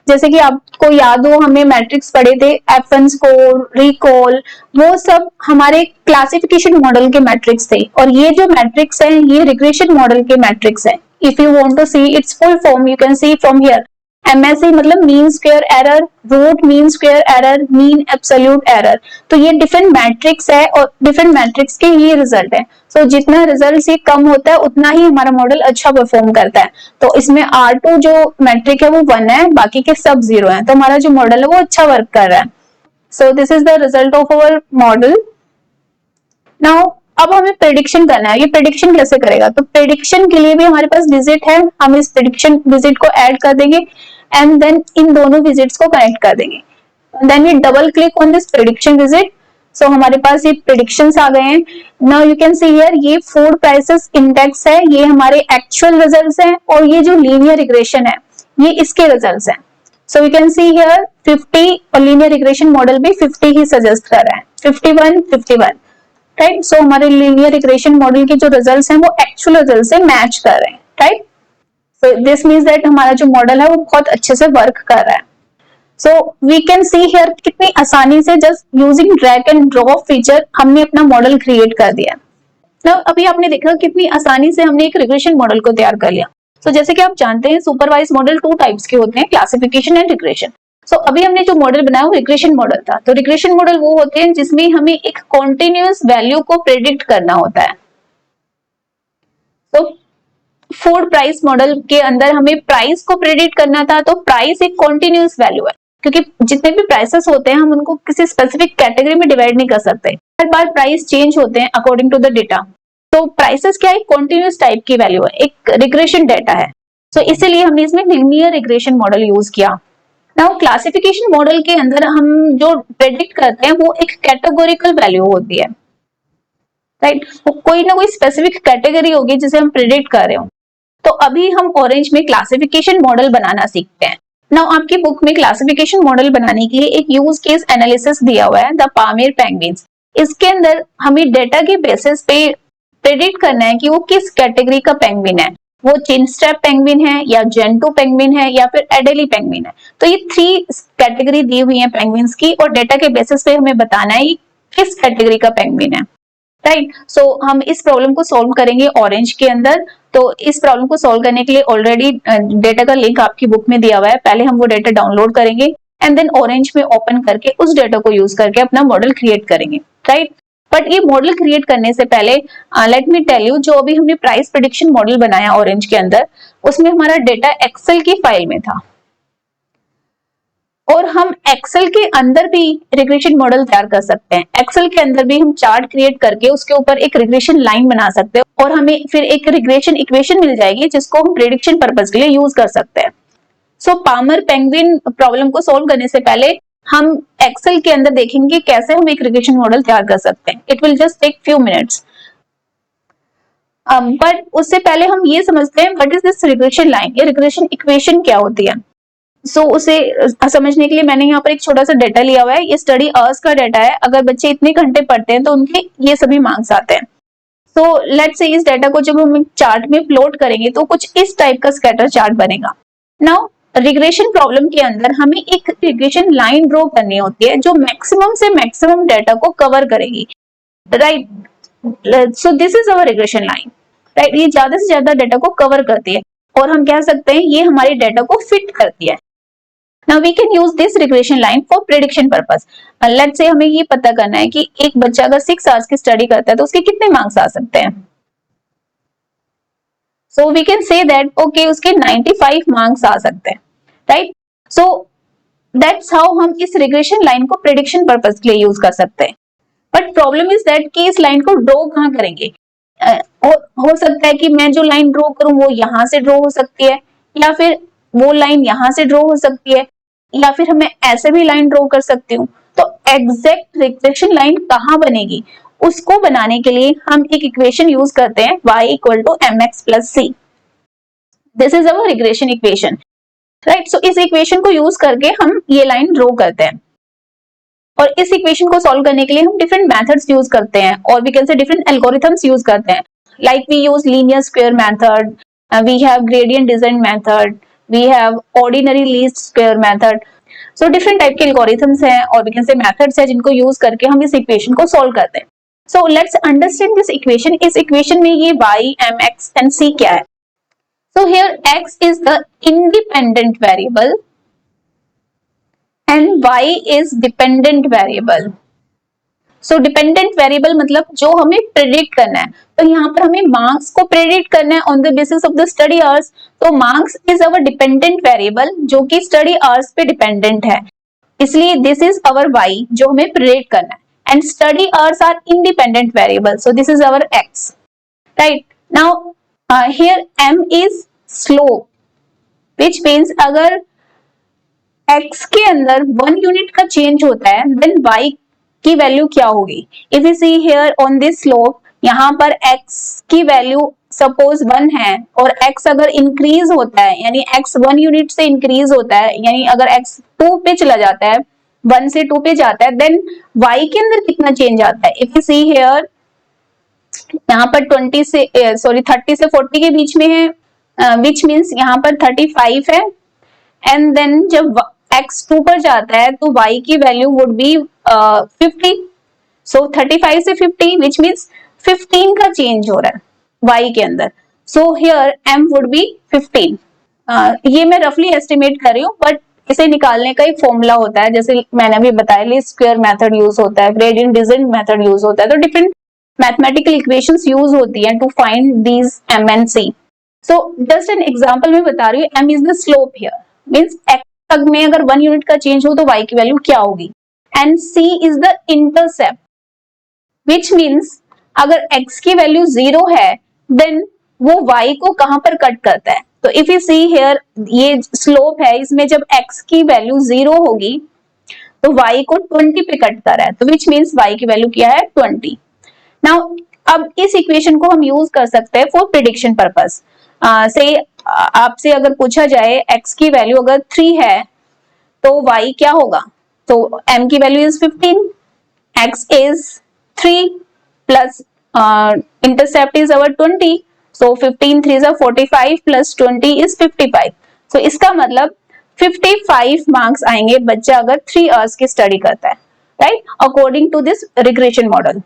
जैसे कि आपको याद हो हमने मैट्रिक्स पढ़े थे, F1 स्कोर, रिकॉल, वो सब हमारे क्लासिफिकेशन मॉडल के मैट्रिक्स थे। और ये जो मैट्रिक्स हैं ये रिग्रेशन मॉडल के मैट्रिक्स हैं। If you want to see its full form you can see from here. MSE मतलब mean square error, root mean square error, mean absolute error. तो ये डिफरेंट मैट्रिक्स है और डिफरेंट मैट्रिक्स के ये result है। सो जितना रिजल्ट से कम होता है उतना ही हमारा मॉडल अच्छा परफॉर्म करता है। तो इसमें R2 जो मैट्रिक है वो 1 है, बाकी के सब 0 है। तो हमारा जो मॉडल है वो अच्छा वर्क कर रहा है। So this is the result of our model. Now अब हमें प्रेडिक्शन करना है। ये प्रेडिक्शन कैसे करेगा? तो प्रेडिक्शन के लिए भी हमारे पास विजिट है, हम इस प्रेडिक्शन विजिट को ऐड कर देंगे एंड देन इन दोनों विजिट्स को कनेक्ट कर देंगे। Then we double click on this prediction विजिट। सो हमारे पास ये प्रेडिक्शंस आ गए हैं। Now you can see here ये फूड प्राइसेस इंडेक्स है, ये हमारे एक्चुअल रिजल्ट्स हैं और ये जो लीनियर रिग्रेशन है ये इसके रिजल्ट्स हैं। सो यू कैन सी हियर 50 और लीनियर रिग्रेशन मॉडल भी 50 ही सजेस्ट कर रहा है, 51, 51, राइट। सो हमारे लीनियर रिग्रेशन मॉडल के जो रिजल्ट्स हैं वो एक्चुअल रिजल्ट से मैच कर रहे हैं, right. So this means that हमारा जो मॉडल है वो बहुत अच्छे से वर्क कर रहा है। So we can see here कितनी आसानी से just using drag and drop feature हमने अपना मॉडल क्रिएट कर दिया। Now, अभी आपने देखा कितनी आसानी से हमने एक रिग्रेशन मॉडल को तैयार कर लिया। तो जैसे कि आप जानते हैं सुपरवाइज मॉडल 2 टाइप्स के होते हैं, क्लासिफिकेशन एंड रिग्रेशन। सो अभी हमने जो मॉडल बनाया वो रिग्रेशन मॉडल था। तो रिग्रेशन मॉडल वो होते हैं जिसमें हमें एक कॉन्टिन्यूअस वैल्यू को प्रेडिक्ट करना होता है। तो फूड प्राइस मॉडल के अंदर हमें प्राइस को प्रेडिक्ट करना था, तो प्राइस एक कॉन्टिन्यूअस वैल्यू है, क्योंकि जितने भी प्राइसेस होते हैं हम उनको किसी स्पेसिफिक कैटेगरी में डिवाइड नहीं कर सकते, हर बार प्राइस चेंज होते हैं अकॉर्डिंग टू द डेटा। तो प्राइसेस क्या है, कॉन्टिन्यूअस टाइप की वैल्यू है, एक रिग्रेशन डेटा है। सो इसीलिए हमने इसमें लीनियर रिग्रेशन मॉडल यूज किया। नाउ क्लासिफिकेशन मॉडल के अंदर हम जो प्रेडिक्ट करते हैं वो एक कैटेगोरिकल वैल्यू होती है, राइट। कोई ना कोई स्पेसिफिक कैटेगरी होगी जिसे हम प्रेडिक्ट कर रहे हो। तो अभी हम ऑरेंज में क्लासिफिकेशन मॉडल बनाना सीखते हैं। नाउ आपकी बुक में क्लासिफिकेशन मॉडल बनाने के लिए एक यूज केस एनालिसिस दिया हुआ है, द पामेर पेंगुइन्स। इसके अंदर हमें डेटा के बेसिस पे प्रेडिक्ट करना है कि वो किस कैटेगरी का पेंगुइन है, वो चिनस्ट्रैप पेंगुइन है या जेंटू पेंगुइन है या फिर एडेली पेंगुइन है। तो ये 3 कैटेगरी दी हुई है पेंगुइन्स की, और डेटा के बेसिस पे हमें बताना है किस कैटेगरी का पेंगुइन है, राइट। सो हम इस प्रॉब्लम को सॉल्व करेंगे ऑरेंज के अंदर। तो इस प्रॉब्लम को सॉल्व करने के लिए ऑलरेडी डेटा का लिंक आपकी बुक में दिया हुआ है, पहले हम वो डेटा डाउनलोड करेंगे एंड देन ऑरेंज में ओपन करके उस डेटा को यूज करके अपना मॉडल क्रिएट करेंगे, राइट। बट ये मॉडल क्रिएट करने से पहले लेट मी टेल यू, जो अभी हमने प्राइस प्रेडिक्शन मॉडल बनाया ऑरेंज के अंदर, उसमें हमारा डेटा एक्सेल की फाइल में था, और हम एक्सेल के अंदर भी रिग्रेशन मॉडल तैयार कर सकते हैं। एक्सेल के अंदर भी हम चार्ट क्रिएट करके उसके ऊपर एक रिग्रेशन लाइन बना सकते हैं, और हमें फिर एक रिग्रेशन इक्वेशन मिल जाएगी जिसको हम प्रेडिक्शन पर्पस के लिए यूज कर सकते हैं। सो पामर पेंगुइन प्रॉब्लम को सोल्व करने से पहले हम एक्सेल के अंदर देखेंगे कैसे हम एक रिग्रेशन मॉडल तैयार कर सकते हैं। It will just take few minutes. But उससे पहले हम ये समझते हैं what is this regression line, ये रिग्रेशन इक्वेशन क्या होती है। सो उसे समझने के लिए मैंने यहाँ पर एक छोटा सा डेटा लिया हुआ है, ये स्टडी आवर्स का डेटा है। अगर बच्चे इतने घंटे पढ़ते हैं तो उनके ये सभी मार्क्स आते हैं। सो लेट्स से इस डेटा को जब हम चार्ट में प्लॉट करेंगे तो कुछ इस टाइप का स्कैटर चार्ट बनेगा। नाउ रिग्रेशन प्रॉब्लम के अंदर हमें एक रिग्रेशन लाइन ड्रॉ करनी होती है जो मैक्सिमम से मैक्सिमम डेटा को कवर करेगी, right. So this is our regression line, right. ये ज्यादा से ज्यादा डेटा को कवर करती है, और हम कह सकते हैं ये हमारे डेटा को फिट करती है। Now we can use this regression line for prediction purpose. Let's say हमें ये पता करना है कि एक बच्चा अगर 6 आवर्स की स्टडी करता है तो उसके कितने मार्क्स आ सकते हैं। So we can say that okay उसके 95 मार्क्स आ सकते हैं, right? So that's how हम इस रिग्रेशन लाइन को प्रेडिक्शन पर्पस के लिए यूज कर सकते हैं। बट प्रॉब्लम इज दैट कि इस लाइन को ड्रॉ कहाँ करेंगे। हो सकता है कि मैं जो लाइन ड्रॉ करूं वो यहां से ड्रॉ हो सकती है, या फिर वो लाइन यहां से ड्रॉ हो सकती है, या फिर हमें ऐसे भी लाइन ड्रॉ कर सकती हूँ। तो एग्जैक्ट रिग्रेशन लाइन कहाँ बनेगी, उसको बनाने के लिए हम एक इक्वेशन यूज करते हैं y equal to mx plus c। This is our regression equation, right. So इस इक्वेशन को यूज करके हम ये लाइन ड्रॉ करते हैं, और इस इक्वेशन को सॉल्व करने के लिए हम डिफरेंट मेथड्स यूज करते हैं, और we can say different algorithms use करते हैं। Like we use linear square method, we have gradient descent method, we have ordinary least square method। so different type के algorithms हैं और we can say methods हैं जिनको use करके हम इस equation को solve करते हैं। so let's understand this equation। इस equation में ये y, m, x and c क्या है। so here x is the independent variable and y is dependent variable। So dependent variable मतलब जो हमें प्रेडिक्ट करना है, तो यहाँ पर हमें मार्क्स को प्रेडिक्ट करना है on the basis of the study hours. तो marks is our dependent variable जो कि स्टडी आवर्स पे डिपेंडेंट है, इसलिए दिस इज अवर y जो हमें प्रेडिक्ट करना है, and study hours are independent variable, so this is our x, right. Now here m is slope, which means अगर x के अंदर 1 यूनिट का चेंज होता है देन y की वैल्यू क्या होगी। If you see here on this slope, यहाँ पर x की वैल्यू सपोज 1 है, और x अगर इंक्रीज होता है यानी x 1 यूनिट से इंक्रीज होता है, यानी अगर x 2 पे चला जाता है, 1 से 2 पे जाता है, देन y के अंदर कितना चेंज आता है। इफ यू सी हियर यहाँ पर 30 से 40 के बीच में है, विच मीन्स यहाँ पर 35 है, एंड देन जब x 2 पर जाता है तो y की वैल्यू वुड बी 50. सो 35 से 50 विच मीन्स 15 का चेंज हो रहा है y के अंदर. So here m would be 15. ये मैं रफली एस्टिमेट कर रही हूँ, बट इसे निकालने का एक फॉर्मूला होता है, जैसे मैंने अभी बताया लीस्ट स्क्वायर मेथड यूज होता है, ग्रेडियंट डिसेंट मेथड यूज होता है, तो डिफरेंट मैथमेटिकल इक्वेशंस यूज होती हैं to find these m and c. So just an example में बता रही हूँ, m is the slope here, means x तक में अगर 1 यूनिट का चेंज हो तो y की वैल्यू क्या होगी, and c is the intercept, which means अगर x की वैल्यू 0 है देन वो y को कहां पर कट करता है. तो इफ यू सी हियर, ये स्लोप है, इसमें जब x की वैल्यू 0 होगी तो y को 20 पे कट कर रहा है, तो विच मीन्स y की वैल्यू क्या है 20. नाउ अब इस इक्वेशन को हम यूज कर सकते हैं फॉर प्रिडिक्शन पर्पस. से आपसे अगर पूछा जाए x की वैल्यू अगर 3 है तो y क्या होगा, तो m की value is 15, x is 3 plus intercept is our 20, so 15 3 is 45 plus 20 is 55. so इसका मतलब 55 मार्क्स आएंगे बच्चा अगर 3 आवर्स की स्टडी करता है, right, according to this regression model.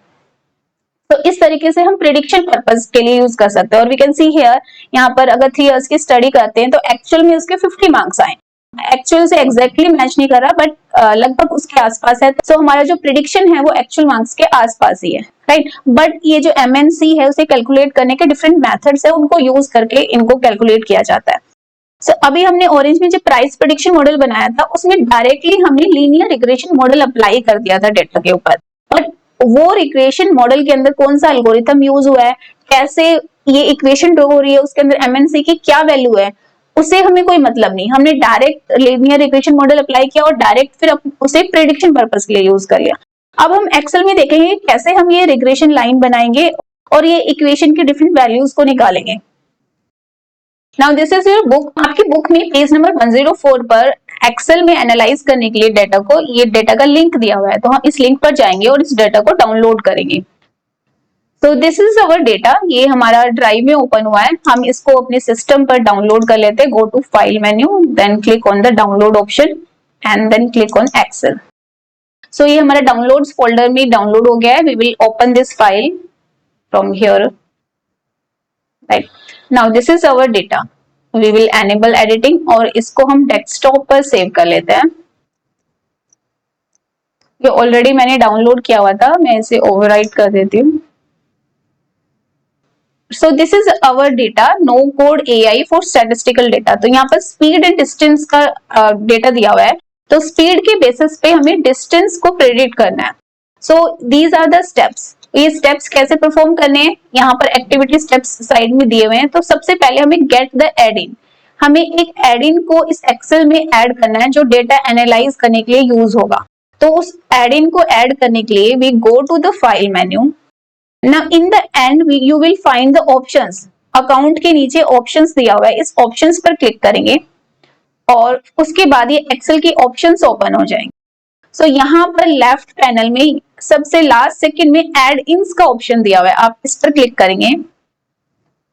तो इस तरीके से हम प्रिडिक्शन पर्पस के लिए यूज कर सकते हैं. और वी कैन सी हियर, यहाँ पर अगर 3 इयर्स की स्टडी करते हैं तो एक्चुअल में उसके 50 मार्क्स आए. एक्चुअल से एग्जैक्टली मैच नहीं कर रहा, बट लगभग उसके आसपास है. तो हमारा जो प्रिडिक्शन है वो एक्चुअल मार्क्स के आसपास ही है, राइट. बट ये जो MNC है उसे कैलकुलेट करने के डिफरेंट मेथड्स है, उनको यूज करके इनको कैलकुलेट किया जाता है. So, अभी हमने ऑरेंज में जो प्राइस प्रेडिक्शन मॉडल बनाया था उसमें डायरेक्टली हमने लीनियर रिग्रेशन मॉडल अप्लाई कर दिया था डेटा के ऊपर. बट वो रिग्रेशन मॉडल के अंदर कौन सा एल्गोरिथम यूज हुआ है, कैसे ये इक्वेशन ड्रॉ हो रही है, उसके अंदर MNC की क्या वैल्यू है, उसे हमें कोई मतलब नहीं. हमने direct linear regression model apply किया और डायरेक्ट फिर उसे प्रेडिक्शन पर्पस के लिए यूज कर लिया. अब हम एक्सेल में देखेंगे कैसे हम ये रिग्रेशन लाइन बनाएंगे और ये इक्वेशन की डिफरेंट वैल्यूज को निकालेंगे. Now this is your book. आपकी बुक में पेज नंबर 104 पर एक्सेल में एनालाइज करने के लिए डेटा को, ये डेटा का लिंक दिया हुआ है, तो हम इस लिंक पर जाएंगे और इस डेटा को डाउनलोड करेंगे. तो दिस इज अवर डेटा, ये हमारा ड्राइव में ओपन हुआ है. हम इसको अपने सिस्टम पर डाउनलोड कर लेते हैं. Go to file menu, then click on the download option and then click on Excel. So ये हमारा डाउनलोड्स फोल्डर में डाउनलोड हो गया है. We will open this file from here, right. Now this is our data. We will enable editing और इसको हम desktop पर सेव कर लेते हैं. ये ऑलरेडी मैंने डाउनलोड किया हुआ था, मैं इसे ओवरराइट कर देती हूँ. So this is our data, no code AI for statistical data. तो यहाँ पर स्पीड एंड डिस्टेंस का डेटा दिया हुआ है, तो स्पीड के बेसिस पे हमें डिस्टेंस को प्रेडिक्ट करना है. So these are the steps. ये स्टेप्स कैसे परफॉर्म करने हैं, यहाँ पर एक्टिविटी स्टेप्स साइड में दिए हुए हैं. तो सबसे पहले हमें गेट द एड इन, हमें एक एड इन को इस एक्सेल में ऐड करना है जो डेटा एनालाइज करने के लिए यूज होगा. तो उस एड इन को ऐड करने के लिए we go to the file menu. Now in the end you will find the options. Account के नीचे ऑप्शंस दिया हुआ है, इस ऑप्शंस पर क्लिक करेंगे और उसके बाद ये एक्सेल की ऑप्शंस ओपन हो जाएंगे. सो यहाँ पर लेफ्ट पैनल में सबसे लास्ट सेकंड में एड इन्स का ऑप्शन दिया हुआ है, आप इस पर क्लिक करेंगे.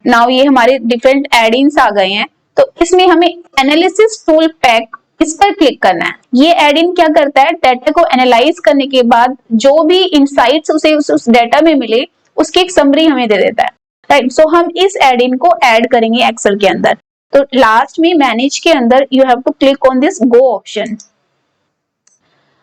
नाउ ये हमारे डिफरेंट एड इन्स आ गए हैं. तो इसमें हमें एनालिसिस टूल पैक, इस पर क्लिक करना है. ये एड इन क्या करता है, डेटा को एनालाइज करने के बाद जो भी इनसाइट्स उसे उस डेटा में मिले उसकी एक समरी हमें दे देता है, राइट. सो हम इस एड इन को ऐड करेंगे एक्सेल के अंदर. तो लास्ट में मैनेज के अंदर you have to click on this go option.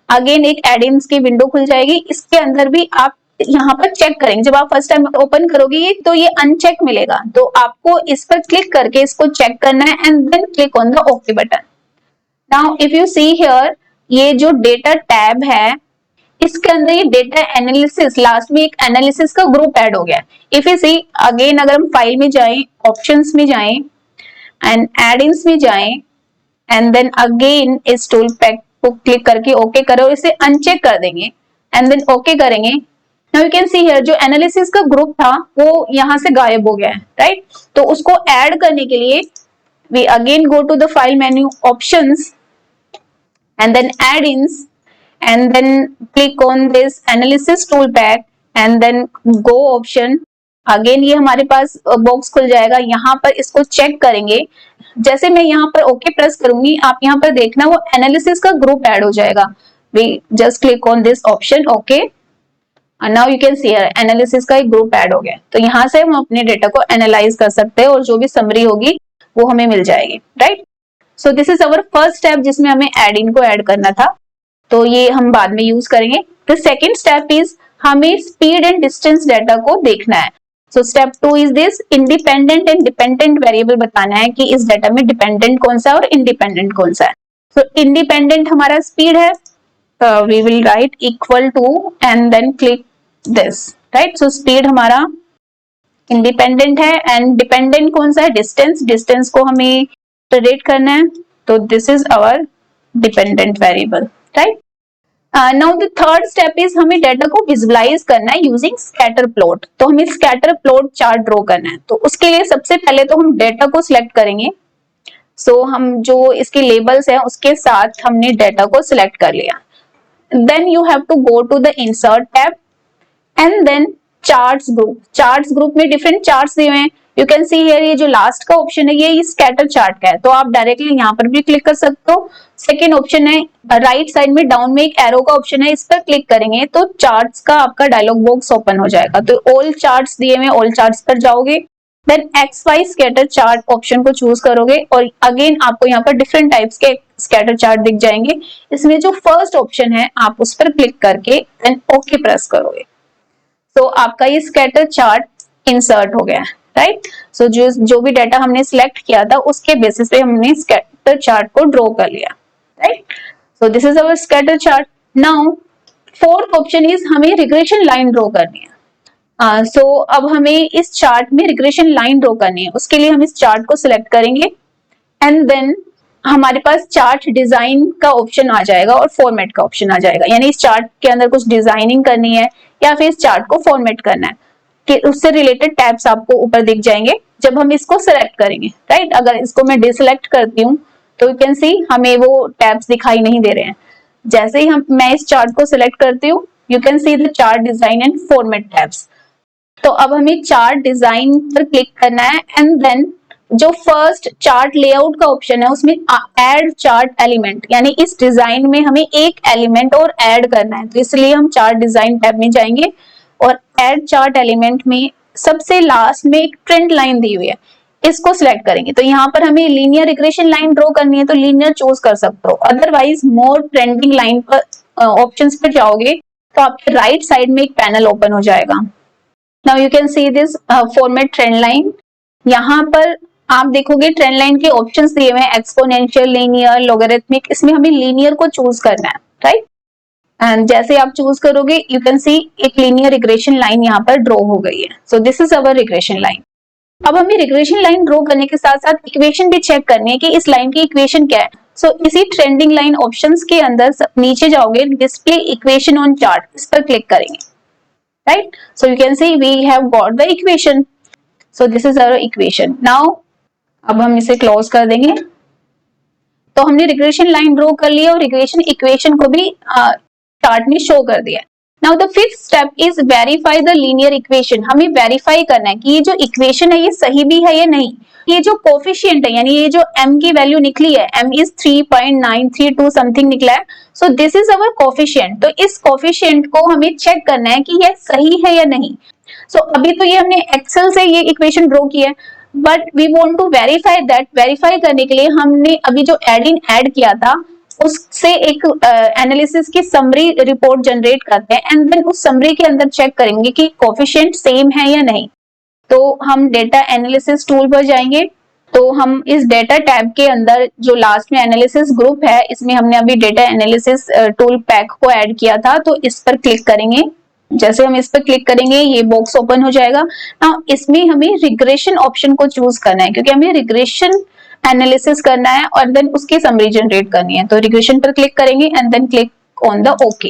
Again एक एड इन्स की विंडो खुल जाएगी. इसके अंदर भी आप यहाँ पर चेक करेंगे. जब आप फर्स्ट टाइम ओपन करोगे ये, तो ये अनचेक मिलेगा, तो आपको इस पर क्लिक करके इसको चेक करना है and then click on the okay button. Now if you see here, ये जो डेटा टैब है इसके अंदर ये डेटा एनालिसिस, लास्ट में एक एनालिसिस का ग्रुप ऐड हो गया. इफ यू सी अगेन, अगर हम फाइल में जाएं, ऑप्शंस में जाएं एंड एड इन्स में जाएं एंड देन अगेन इस टूल पैक को क्लिक करके ओके करो, इसे अनचेक कर देंगे एंड देन ओके करेंगे. Now you can see here जो एनालिसिस का ग्रुप था वो यहाँ से गायब हो गया है, राइट. तो उसको ऐड करने के लिए we again go to the file menu, options and then add-ins and then click on this analysis tool pack and then go option again ये हमारे पास बॉक्स खुल जाएगा, यहाँ पर इसको चेक करेंगे। जैसे मैं यहाँ पर ओके प्रेस करूंगी, आप यहाँ पर देखना वो एनालिसिस का ग्रुप ऐड हो जाएगा। We just click on this option okay, now you can see analysis का एक ग्रुप ऐड हो गया। तो यहाँ से हम अपने डेटा को एनालाइज कर सकते हैं और जो भी समरी होगी वो हमें मिल जाएगी, right. So this is our first step जिसमें हमें एड इन को ऐड करना था, तो ये हम बाद में यूज करेंगे। द सेकेंड स्टेप इज हमें स्पीड एंड डिस्टेंस डाटा को देखना है। So step 2 is this, independent and dependent variable बताना है कि इस डाटा में डिपेंडेंट कौन सा है और इंडिपेंडेंट कौन सा है। सो इंडिपेंडेंट हमारा स्पीड है, we will write equal to and then click this, right। so speed हमारा इंडिपेंडेंट है एंड डिपेंडेंट कौन सा है, डिस्टेंस। डिस्टेंस को हमें प्रेडिक्ट करना है, तो this is our dependent variable, right. Now the third step is हमें डाटा को विजुअलाइज करना है यूजिंग स्कैटर प्लॉट। तो हमें स्कैटर प्लॉट चार्ट ड्रॉ करना है, तो उसके लिए सबसे पहले तो हम डाटा को सिलेक्ट करेंगे। सो हम जो इसके लेबल्स हैं उसके साथ हमने डाटा को सिलेक्ट कर लिया। Then you have to go to the insert tab and then charts group। charts group में different charts दिए हुए हैं, you can see here ये जो लास्ट का ऑप्शन है ये स्कैटर चार्ट का है, तो आप डायरेक्टली यहाँ पर भी क्लिक कर सकते हो। सेकेंड ऑप्शन है राइट साइड में डाउन में एक एरो का ऑप्शन है, इस पर क्लिक करेंगे तो चार्ट्स का आपका डायलॉग बॉक्स ओपन हो जाएगा। तो ऑल चार्ट्स दिए हुए, ऑल चार्ट्स पर जाओगे, then XY scatter chart option को चूज करोगे और अगेन आपको यहाँ पर डिफरेंट टाइप्स के स्कैटर चार्ट दिख जाएंगे। इसमें जो फर्स्ट ऑप्शन है आप उस पर क्लिक करके देन ओके प्रेस करोगे, तो आपका ये स्कैटर चार्ट इंसर्ट हो गया है, राइट। सो जो भी डाटा हमने सिलेक्ट किया था उसके बेसिस पे हमने स्कैटर चार्ट को ड्रॉ कर लिया, right. So this is our scatter chart. Now fourth option is हमें रिग्रेशन लाइन ड्रॉ करनी है। सो अब हमें इस चार्ट में रिग्रेशन लाइन ड्रॉ करनी है, उसके लिए हम इस चार्ट को सिलेक्ट करेंगे एंड देन हमारे पास चार्ट डिजाइन का ऑप्शन आ जाएगा और फॉर्मेट का ऑप्शन आ जाएगा, यानी इस चार्ट के अंदर कुछ डिजाइनिंग करनी है या फिर इस चार्ट को फॉर्मेट करना है कि उससे रिलेटेड टैब्स आपको ऊपर दिख जाएंगे जब हम इसको सिलेक्ट करेंगे, राइट। अगर इसको मैं डिसलेक्ट करती हूँ तो यू कैन सी हमें वो टैब्स दिखाई नहीं दे रहे हैं। जैसे ही मैं इस चार्ट को सिलेक्ट करती हूँ you can see the chart design and format tabs. तो अब हमें चार्ट डिजाइन पर क्लिक करना है एंड देन जो फर्स्ट चार्ट लेआउट का ऑप्शन है उसमें ऐड चार्ट एलिमेंट, यानी इस डिजाइन में हमें एक एलिमेंट और ऐड करना है, तो इसलिए हम चार्ट डिजाइन टैब में जाएंगे और ऐड चार्ट एलिमेंट में सबसे लास्ट में एक ट्रेंड लाइन दी हुई है, इसको सिलेक्ट करेंगे। तो यहाँ पर हमें लीनियर रिग्रेशन लाइन ड्रॉ करनी है तो लीनियर चूज कर सकते हो, अदरवाइज मोर ट्रेंडिंग लाइन पर ऑप्शंस पर जाओगे तो आपके राइट साइड में एक पैनल ओपन हो जाएगा। Now you can see this format trend line. यहाँ पर आप देखोगे ट्रेंड लाइन के ऑप्शंस दिए हुए हैं, एक्सपोनेंशियल, लीनियर, लॉगरिथमिक। इसमें हमें लीनियर को चूज करना है, राइट। एंड जैसे आप चूज करोगे यू कैन सी एक लीनियर रिग्रेशन लाइन यहाँ पर ड्रॉ हो गई है। So this is our regression line. अब हमें रिग्रेशन लाइन ड्रॉ करने के साथ साथ इक्वेशन भी चेक करनी है कि इस लाइन की इक्वेशन क्या है। सो इसी ट्रेंडिंग लाइन ऑप्शंस के अंदर नीचे जाओगे, डिस्प्ले इक्वेशन ऑन चार्ट, इस पर क्लिक करेंगे, right। so you can see we have got the equation, so this is our equation now। अब हम इसे क्लोज कर देंगे। तो हमने रिग्रेशन लाइन ड्रॉ कर लिया और रिग्रेशन इक्वेशन को भी चार्ट में शो कर दिया। Now the fifth step is verify the linear equation. हमें वेरीफाई करना है कि ये जो इक्वेशन है ये सही भी है या नहीं। ये जो कोफिशिएंट है, यानी ये जो m की वैल्यू निकली है, m इज 3.932 समथिंग निकला है, so this is our coefficient. तो इस कोफिशिएंट को हमें चेक करना है कि ये सही है या नहीं। सो अभी तो ये हमने एक्सेल से ये इक्वेशन ड्रॉ की है, but we want to verify that. Verify करने के लिए हमने अभी जो एड इन ऐड किया था उससे एक एनालिसिस की समरी रिपोर्ट जनरेट करते हैं एंड देन उस समरी के अंदर चेक करेंगे कि कोफिशिएंट सेम है या नहीं। तो हम डेटा एनालिसिस टूल पर जाएंगे, तो हम इस डेटा टैब के अंदर जो लास्ट में एनालिसिस ग्रुप है इसमें हमने अभी डेटा एनालिसिस टूल पैक को ऐड किया था, तो इस पर क्लिक करेंगे। जैसे हम इस पर क्लिक करेंगे ये बॉक्स ओपन हो जाएगा। नाउ इसमें हमें रिग्रेशन ऑप्शन को चूज करना है क्योंकि हमें रिग्रेशन एनालिसिस करना है और देन उसकी समरी जनरेट करनी है। तो रिग्रेशन पर क्लिक करेंगे and then click on the okay.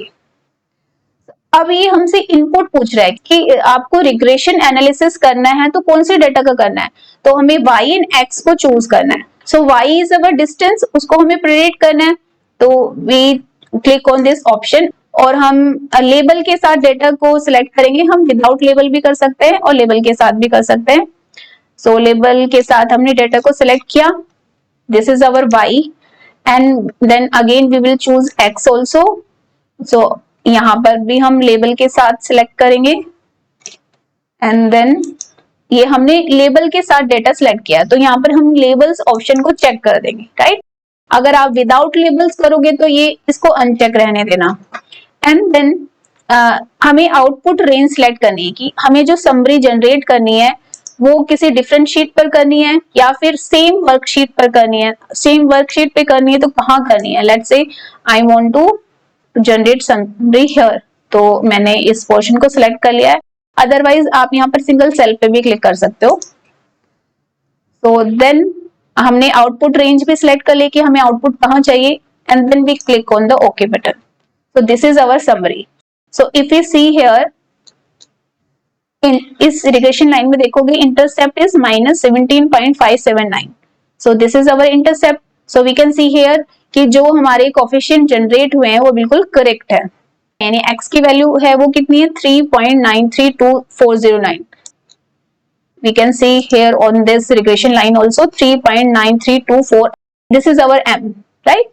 अब ये हमसे इनपुट पूछ रहा है कि आपको रिग्रेशन एनालिसिस करना है तो कौन से डेटा का करना है, तो हमें y एंड x को चूज करना है। So y is our distance, उसको हमें प्रेडिक्ट करना है, तो we click on this option और हम लेबल के साथ डेटा को सिलेक्ट करेंगे। हम विदाउट लेबल भी कर सकते हैं और लेबल के साथ भी कर सकते हैं। सो लेबल के साथ हमने डेटा को सिलेक्ट किया, this is our y and then again we will choose x also. So यहाँ पर भी हम लेबल के साथ सिलेक्ट करेंगे एंड देन ये हमने लेबल के साथ डेटा सिलेक्ट किया, तो यहाँ पर हम लेबल्स ऑप्शन को चेक कर देंगे, राइट। अगर आप विदाउट लेबल्स करोगे तो ये इसको अनचेक रहने देना। एंड देन हमें आउटपुट रेंज सिलेक्ट करनी है कि हमें जो समरी जनरेट करनी है वो किसी डिफरेंट शीट पर करनी है या फिर सेम वर्कशीट पर करनी है। सेम वर्कशीट पे करनी है तो कहाँ करनी है, let's say I want to generate summary here, तो मैंने इस पोर्शन को सिलेक्ट कर लिया है। अदरवाइज आप यहाँ पर सिंगल सेल पे भी क्लिक कर सकते हो। तो देन हमने आउटपुट रेंज भी सिलेक्ट कर लिया कि हमें आउटपुट कहाँ चाहिए and then we click on the okay button. So this is our summary. So if we see here, इस रिग्रेशन लाइन में देखोगे intercept is -17.579. So this is our intercept. So we can see here कि जो हमारे coefficient generate हुए हैं वो बिल्कुल करेक्ट है, यानी x की वैल्यू है वो कितनी है 3.932409. We can see here on this regression line also 3.9324. This is our m, right?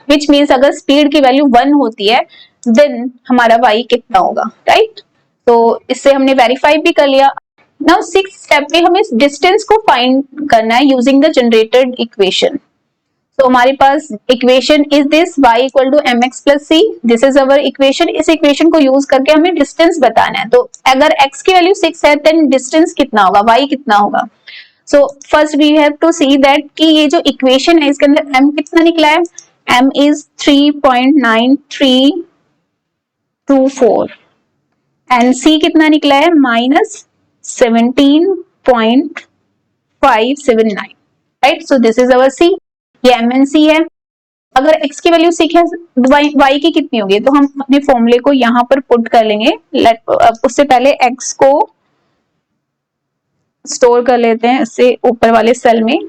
Which means अगर स्पीड की वैल्यू 1 होती है देन हमारा y कितना होगा, राइट। तो इससे हमने वेरीफाई भी कर लिया। नाउ 6th स्टेप में हमें डिस्टेंस को फाइंड करना है यूजिंग द जनरेटेड इक्वेशन। तो हमारे पास equation is this y equal to mx plus c, this is our equation. इस इक्वेशन को यूज करके हमें डिस्टेंस बताना है। तो अगर x की वैल्यू 6 है देन डिस्टेंस कितना होगा, y कितना होगा। So first we have to see that कि ये जो इक्वेशन है इसके अंदर m कितना निकला है, m is 3.9324 एंड c कितना निकला है -17.579, right. So this is our c, ये m एंड c है। अगर x की वैल्यू 6 है y की कितनी होगी, तो हम अपने फॉर्मूले को यहाँ पर पुट कर लेंगे। उससे पहले x को स्टोर कर लेते हैं इससे ऊपर वाले सेल में,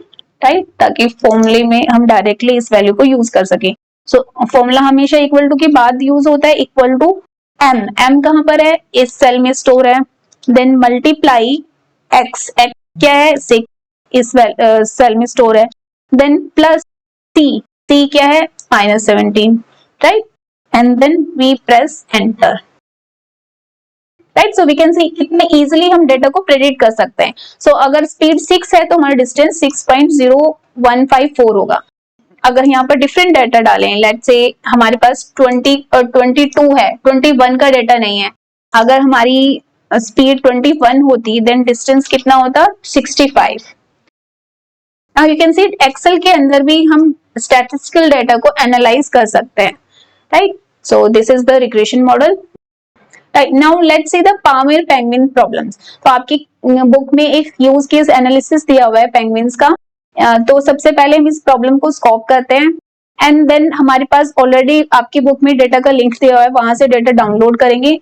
राइट, ताकि फॉर्मूले में हम डायरेक्टली इस वैल्यू को यूज कर सके। सो फॉर्मूला हमेशा इक्वल टू के बाद यूज होता है, इक्वल टू m, m कहां पर है, इस सेल में स्टोर है, देन मल्टीप्लाई x, x क्या है 6, इस सेल में स्टोर है, देन प्लस c, c क्या है -17, right, and then we press enter, right. So we can see कितने इजीली हम डेटा को प्रेडिक्ट कर सकते हैं। सो अगर स्पीड 6 है तो हमारा डिस्टेंस 6.0154 होगा। अगर यहाँ पर डिफरेंट डाटा डालें, लेट्स से हमारे पास 20 और 22 है, 21 का डाटा नहीं है, अगर हमारी स्पीड 21 होती देन डिस्टेंस कितना होता 65। Now you can see Excel के अंदर भी हम स्टैटिस्टिकल डाटा को एनालाइज कर सकते हैं, right. So this is the regression model. Right, now let's see the Palmer penguin problems. तो आपकी बुक में एक यूज केस एनालिसिस दिया हुआ है पेंगुइन्स का। तो सबसे पहले हम इस प्रॉब्लम को स्कोप करते हैं एंड देन हमारे पास ऑलरेडी आपकी बुक में डेटा का लिंक दिया हुआ है, वहां से डेटा डाउनलोड करेंगे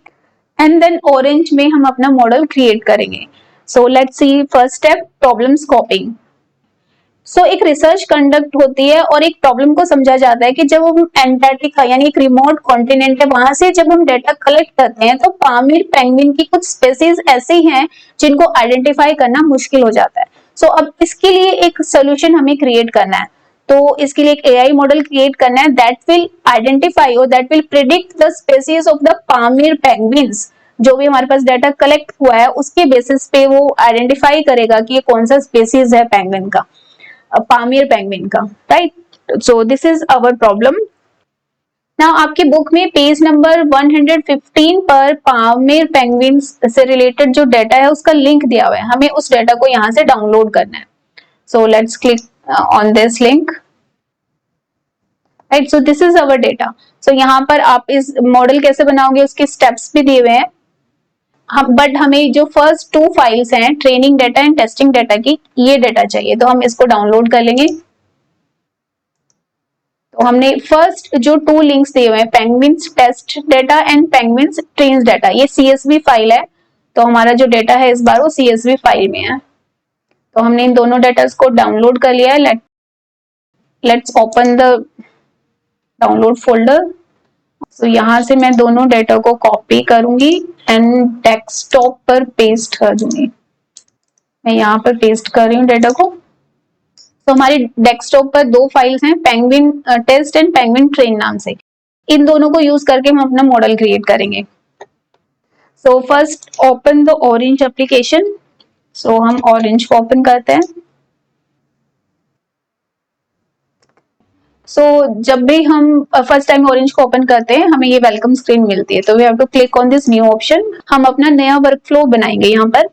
एंड देन ऑरेंज में हम अपना मॉडल क्रिएट करेंगे। So let's see first step, problem scoping. So एक रिसर्च कंडक्ट होती है और एक प्रॉब्लम को समझा जाता है कि जब हम एंटार्क्टिका यानी एक रिमोट कॉन्टिनेंट है वहां से जब हम डेटा कलेक्ट करते हैं तो पामीर पेंगुइन की कुछ स्पेसीज ऐसी हैं जिनको आइडेंटिफाई करना मुश्किल हो जाता है। सो अब इसके लिए एक सोल्यूशन हमें क्रिएट करना है। तो इसके लिए एक एआई मॉडल क्रिएट करना है दैट विल आइडेंटिफाई और that will predict the species of the Pamir penguins. जो भी हमारे पास डाटा कलेक्ट हुआ है उसके बेसिस पे वो आइडेंटिफाई करेगा कि ये कौन सा स्पेसीज है पेंगुइन का, पामीर पेंगुइन का, right. So this is our problem. Now आपके बुक में पेज नंबर 115 पर पामीर पेंगुइन से रिलेटेड जो डाटा है उसका लिंक दिया हुआ है, हमें उस डाटा को यहाँ से डाउनलोड करना है। So let's click on this link, right. So this is our data. So यहाँ पर आप इस मॉडल कैसे बनाओगे उसके स्टेप्स भी दिए हुए हैं। बट हमें जो फर्स्ट 2 फाइल्स हैं training data and testing data की, ये डाटा चाहिए, तो हम इसको डाउनलोड कर लेंगे। तो हमने फर्स्ट जो 2 लिंक्स दिए हुए हैं penguins test data and penguins trains data, ये CSV फाइल है। तो हमारा जो डाटा है इस बार वो CSV फाइल में है। तो हमने इन दोनों डाटा को डाउनलोड कर लिया है। Let's open the download folder. तो यहाँ से मैं दोनों डेटा को कॉपी करूंगी एंड डेस्कटॉप पर पेस्ट कर दूंगी। मैं यहाँ पर पेस्ट कर रही हूँ डेटा को। तो हमारी डेस्कटॉप पर दो फाइल्स हैं, penguin test and penguin train नाम से। इन दोनों को यूज करके हम अपना मॉडल क्रिएट करेंगे। So first open the Orange application. So हम ऑरेंज को ओपन करते हैं। जब भी हम फर्स्ट टाइम ऑरेंज को ओपन करते हैं हमें ये वेलकम स्क्रीन मिलती है। तो we have to click on this new option. हम अपना नया वर्क फ्लो बनाएंगे यहाँ पर।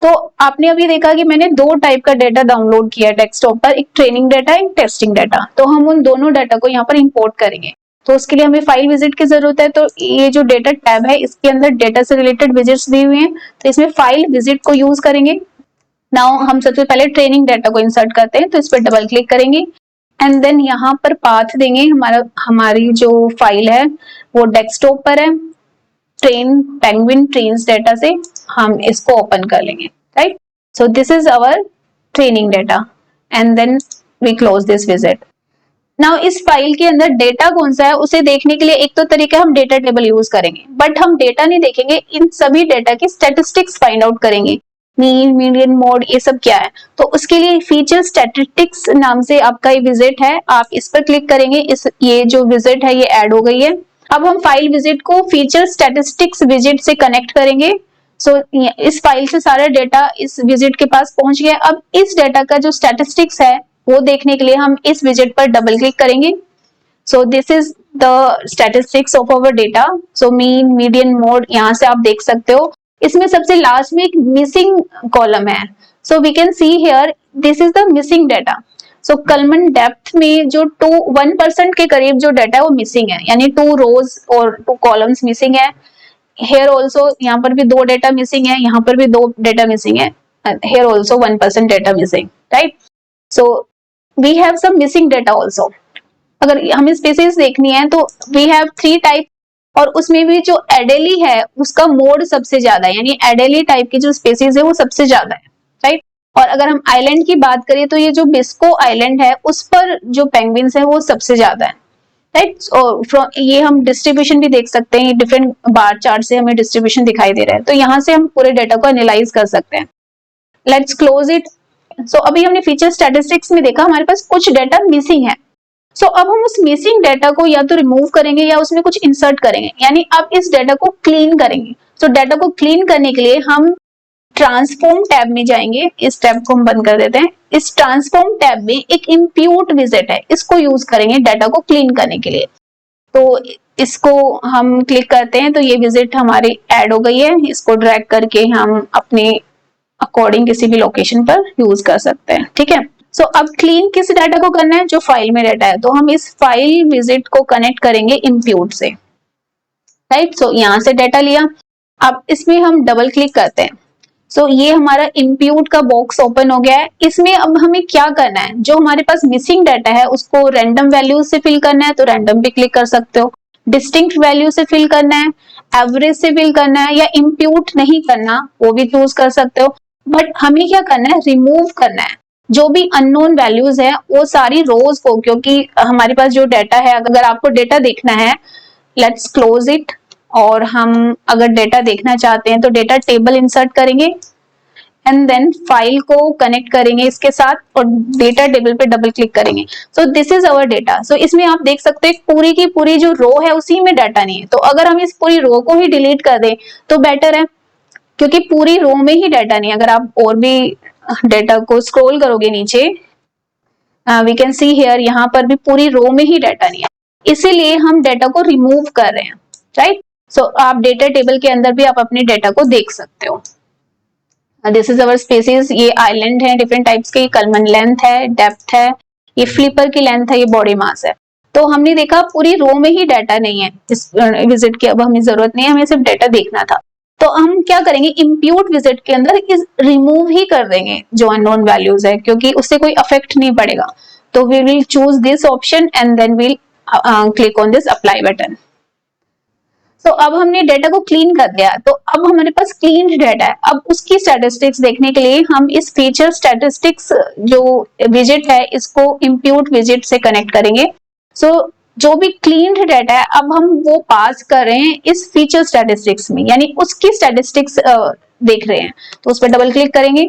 तो आपने अभी देखा कि मैंने दो टाइप का डेटा डाउनलोड किया है डेस्कटॉप पर, एक ट्रेनिंग डाटा, एक टेस्टिंग डाटा। तो हम उन दोनों डाटा को यहाँ पर इंपोर्ट करेंगे। तो उसके लिए हमें फाइल विजिट की जरूरत है। तो ये जो डेटा टैब है इसके अंदर डेटा से रिलेटेड विजिट्स दी हुई हैं, तो इसमें फाइल विजिट को यूज करेंगे। नाउ हम सबसे पहले ट्रेनिंग डाटा को इंसर्ट करते हैं। तो इस पर डबल क्लिक करेंगे एंड देन यहाँ पर पाथ देंगे। हमारी जो फाइल है वो डेस्कटॉप पर है, पेंगुइन ट्रेन्स डेटा से हम इसको ओपन कर लेंगे, right. So this is our training data and then we close this विजिट। नाउ इस फाइल के अंदर डेटा कौन सा है उसे देखने के लिए एक तो तरीका हम डेटा टेबल यूज करेंगे, बट हम डेटा नहीं देखेंगे, इन सभी डेटा की स्टैटिस्टिक्स फाइंड आउट करेंगे। मीन, मीडियन, मोड, ये सब क्या है। तो उसके लिए फीचर स्टैटिस्टिक्स नाम से आपका ये विजिट है, आप इस पर क्लिक करेंगे। ये जो विजिट है ये ऐड हो गई है। अब हम फाइल विजिट को फीचर स्टैटिस्टिक्स विजिट से कनेक्ट करेंगे। सो इस फाइल से सारा डेटा इस विजिट के पास पहुंच गया। अब इस डेटा का जो स्टैटिस्टिक्स है वो देखने के लिए हम इस विजिट पर डबल क्लिक करेंगे। So this is the statistics of our data. So mean, median, mode, यहाँ से आप देख सकते हो। इसमें सबसे लास्ट में एक मिसिंग कॉलम है। So we can see here this is the missing data. So column depth में जो 1% के करीब जो डेटा है वो मिसिंग है, यानी 2 रोज और 2 कॉलम्स मिसिंग है। हेयर ऑल्सो यहाँ पर भी 2 डेटा मिसिंग है, यहाँ पर भी 2 डेटा मिसिंग है। Here also 1% data missing, right. So we have some missing data also. अगर हमें स्पीसीज देखनी है तो वी हैव 3 टाइप, और उसमें भी जो एडेली है उसका मोड सबसे ज्यादा है, यानी एडेली टाइप की जो स्पीसीज है वो सबसे ज्यादा है, राइट। और अगर हम आइलैंड की बात करें तो ये जो बिस्को आइलैंड है उस पर जो पेंगुइन्स है वो सबसे ज्यादा है, राइट। और ये हम डिस्ट्रीब्यूशन भी देख सकते हैं, डिफरेंट बार चार्ट से हमें डिस्ट्रीब्यूशन दिखाई दे रहा है। तो यहाँ से हम पूरे डेटा को एनालाइज कर सकते हैं। Let's close it. सो अभी हमने फीचर स्टैटिस्टिक्स में देखा हमारे पास कुछ डेटा मिसिंग है। सो अब हम उस मिसिंग डेटा को या तो रिमूव करेंगे या उसमें कुछ इंसर्ट करेंगे, यानी अब इस डेटा को क्लीन करेंगे। सो डेटा को क्लीन करने के लिए हम ट्रांसफॉर्म टैब में जाएंगे। इस टैब को हम बंद कर देते हैं। इस ट्रांसफॉर्म टैब में एक इंप्यूट विजिट है, इसको यूज करेंगे डेटा को क्लीन करने के लिए। तो इसको हम क्लिक करते हैं तो ये विजिट हमारी ऐड हो गई है। इसको ड्रैग करके हम अपने अकॉर्डिंग किसी भी लोकेशन पर यूज कर सकते हैं, ठीक है। सो अब क्लीन किस डाटा को करना है, जो फाइल में डाटा है। तो हम इस फाइल विजिट को कनेक्ट करेंगे इंप्यूट से, राइट। सो यहाँ से डाटा लिया। अब इसमें हम डबल क्लिक करते हैं। सो ये हमारा इंप्यूट का बॉक्स ओपन हो गया है। इसमें अब हमें क्या करना है, जो हमारे पास मिसिंग डाटा है उसको रैंडम वैल्यूज से फिल करना है, तो रैंडम पे क्लिक कर सकते हो। डिस्टिंक्ट वैल्यू से फिल करना है, एवरेज से फिल करना है, या इंप्यूट नहीं करना वो भी चूज कर सकते हो। बट हमें क्या करना है, रिमूव करना है जो भी अननोन वैल्यूज है वो सारी रोज को, क्योंकि हमारे पास जो डेटा है, अगर आपको डेटा देखना है, लेट्स क्लोज इट। और हम अगर डेटा देखना चाहते हैं तो डेटा टेबल इंसर्ट करेंगे एंड देन फाइल को कनेक्ट करेंगे इसके साथ और डेटा टेबल पे डबल क्लिक करेंगे। So this is our data. So इसमें आप देख सकते हैं पूरी की पूरी जो रो है उसी में डाटा नहीं है। तो अगर हम इस पूरी रो को ही डिलीट कर दें तो बेटर है, क्योंकि पूरी रो में ही डाटा नहीं है। अगर आप और भी डेटा को स्क्रॉल करोगे नीचे, वी कैन सी हियर, यहाँ पर भी पूरी रो में ही डाटा नहीं है, इसीलिए हम डाटा को रिमूव कर रहे हैं, राइट। सो आप डेटा टेबल के अंदर भी आप अपने डेटा को देख सकते हो। This is our species. ये आइलैंड है डिफरेंट टाइप्स के, कलमन लेंथ है, डेप्थ है, ये फ्लिपर की लेंथ है, ये बॉडी मास है। तो हमने देखा पूरी रो में ही डाटा नहीं है इस विजिट की। अब हमें जरूरत नहीं है, हमें सिर्फ डाटा देखना था। तो हम क्या करेंगे, इंप्यूट विजिट के अंदर इस रिमूव ही कर देंगे जो अननोन वैल्यूज है, क्योंकि उससे कोई इफेक्ट नहीं पड़ेगा। तो we will choose this option and then we'll click on this apply button. तो अब हमने डेटा को क्लीन कर दिया, तो अब हमारे पास क्लीन डेटा है। अब उसकी स्टैटिस्टिक्स देखने के लिए हम इस फीचर स्टैटिस्टिक्स जो विजिट है इसको इंप्यूट विजिट से कनेक्ट करेंगे। सो जो भी क्लीन डाटा है अब हम वो पास कर रहे हैं इस फीचर स्टैटिस्टिक्स में, यानी उसकी स्टैटिस्टिक्स देख रहे हैं। तो उस पर डबल क्लिक करेंगे,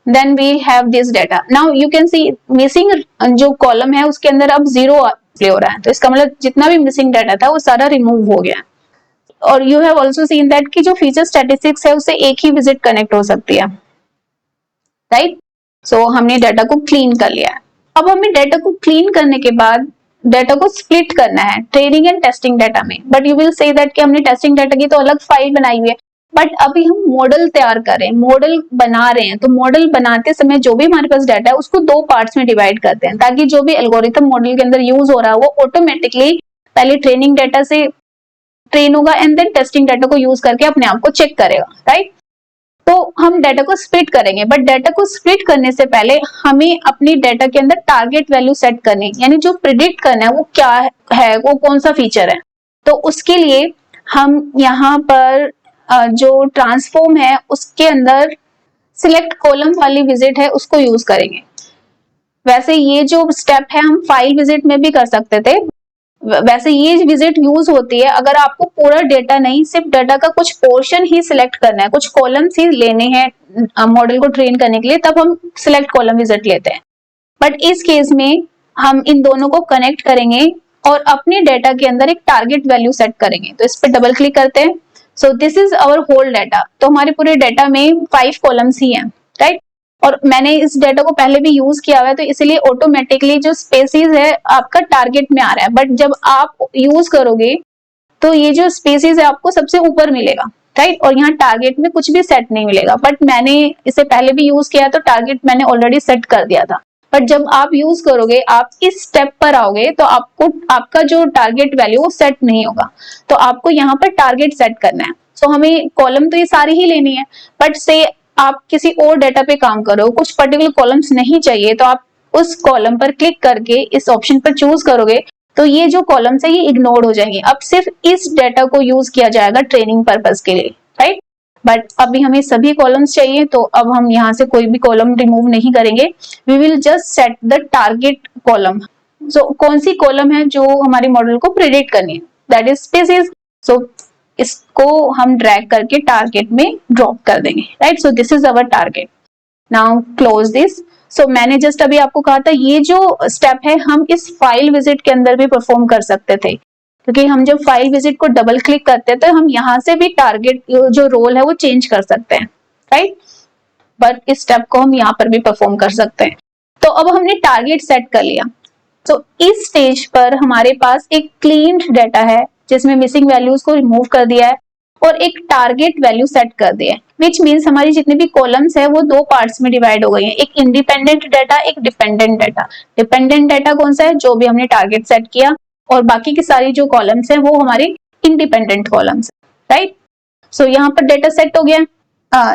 then we have this data. Now you can see missing जो कॉलम है उसके अंदर अब 0 प्ले हो रहा है, तो इसका मतलब जितना भी मिसिंग डाटा था वो सारा रिमूव हो गया। और you have also seen that कि जो फीचर स्टैटिस्टिक्स है उससे एक ही विजिट कनेक्ट हो सकती है, राइट। सो हमने डाटा को क्लीन कर लिया है। अब हमें डाटा को क्लीन करने के बाद डाटा को स्प्लिट करना है ट्रेनिंग एंड टेस्टिंग डाटा में। But you will say that कि हमने टेस्टिंग डाटा की तो अलग फाइल बनाई हुई है, बट अभी हम मॉडल तैयार कर रहे हैं, मॉडल बना रहे हैं। तो मॉडल बनाते समय जो भी हमारे पास डाटा है उसको 2 पार्ट्स में डिवाइड करते हैं, ताकि जो भी एल्गोरिथम मॉडल के अंदर यूज हो रहा है वो ऑटोमेटिकली पहले ट्रेनिंग डाटा से ट्रेन होगा एंड देन टेस्टिंग डाटा को यूज करके अपने आप को चेक करेगा, राइट। तो हम डाटा को स्प्लिट करेंगे, बट डाटा को स्प्लिट करने से पहले हमें अपनी डाटा के अंदर टारगेट वैल्यू सेट करनी, यानी जो प्रिडिक्ट करना है वो क्या है, वो कौन सा फीचर है। तो उसके लिए हम यहाँ पर जो ट्रांसफॉर्म है उसके अंदर सिलेक्ट कॉलम वाली विजिट है उसको यूज करेंगे। वैसे ये जो स्टेप है हम फाइल विजिट में भी कर सकते थे। वैसे ये विजिट यूज होती है अगर आपको पूरा डेटा नहीं, सिर्फ डाटा का कुछ पोर्शन ही सिलेक्ट करना है, कुछ कॉलम्स ही लेने हैं मॉडल को ट्रेन करने के लिए, तब हम सिलेक्ट कॉलम विजिट लेते हैं। बट इस केस में हम इन दोनों को कनेक्ट करेंगे और अपने डाटा के अंदर एक टारगेट वैल्यू सेट करेंगे। तो इस पर डबल क्लिक करते हैं। So this is our whole data. तो हमारे पूरे डाटा में 5 कॉलम्स ही हैं, राइट। और मैंने इस डाटा को पहले भी यूज किया हुआ है, तो इसलिए ऑटोमेटिकली जो स्पेसिस है आपका टारगेट में आ रहा है। बट जब आप यूज करोगे तो ये जो स्पेसिस है आपको सबसे ऊपर मिलेगा, राइट। और यहाँ टारगेट में कुछ भी सेट नहीं मिलेगा। बट मैंने इसे पहले भी यूज किया तो टारगेट मैंने ऑलरेडी सेट कर दिया था। बट जब आप यूज करोगे, आप इस स्टेप पर आओगे तो आपको आपका जो टारगेट वैल्यू वो सेट नहीं होगा। तो आपको यहाँ पर टारगेट सेट करना है। सो हमें कॉलम तो ये सारी ही लेनी है, बट से आप किसी और डाटा पे काम करो, कुछ पर्टिकुलर कॉलम्स नहीं चाहिए, तो आप उस कॉलम पर क्लिक करके इस ऑप्शन पर चूज करोगे तो ये जो कॉलम्स है ये इग्नोर हो जाएंगे। अब सिर्फ इस डाटा को यूज किया जाएगा ट्रेनिंग पर्पस के लिए, राइट। बट अभी हमें सभी कॉलम्स चाहिए, तो अब हम यहाँ से कोई भी कॉलम रिमूव नहीं करेंगे। We will just set the target column. So कौन सी कॉलम है जो हमारे मॉडल को प्रेडिक्ट करनी है, दैट इज स्पेसिस। सो इसको हम ड्रैग करके टारगेट में ड्रॉप कर देंगे, right. So this is our target. Now close this. So मैंने जस्ट अभी आपको कहा था ये जो स्टेप है हम इस फाइल विजिट के अंदर भी परफॉर्म कर सकते थे, क्योंकि हम जब फाइल विजिट को डबल क्लिक करते हैं तो हम यहाँ से भी टारगेट जो रोल है वो चेंज कर सकते हैं, राइट। बट इस स्टेप को हम यहाँ पर भी परफॉर्म कर सकते हैं। तो अब हमने टारगेट सेट कर लिया। तो इस स्टेज पर हमारे पास एक क्लीन डाटा है जिसमें मिसिंग वैल्यूज को रिमूव कर दिया है और एक टारगेट वैल्यू सेट कर दिया है, विच मीन्स हमारी जितनी भी कॉलम्स है वो 2 पार्ट्स में डिवाइड हो गई हैं, एक इंडिपेंडेंट डाटा, एक डिपेंडेंट डाटा। डिपेंडेंट डाटा कौन सा है, जो भी हमने टारगेट सेट किया, और बाकी की सारी जो कॉलम्स है वो हमारी इंडिपेंडेंट कॉलम्स, राइट। सो यहाँ पर डाटा सेट हो गया।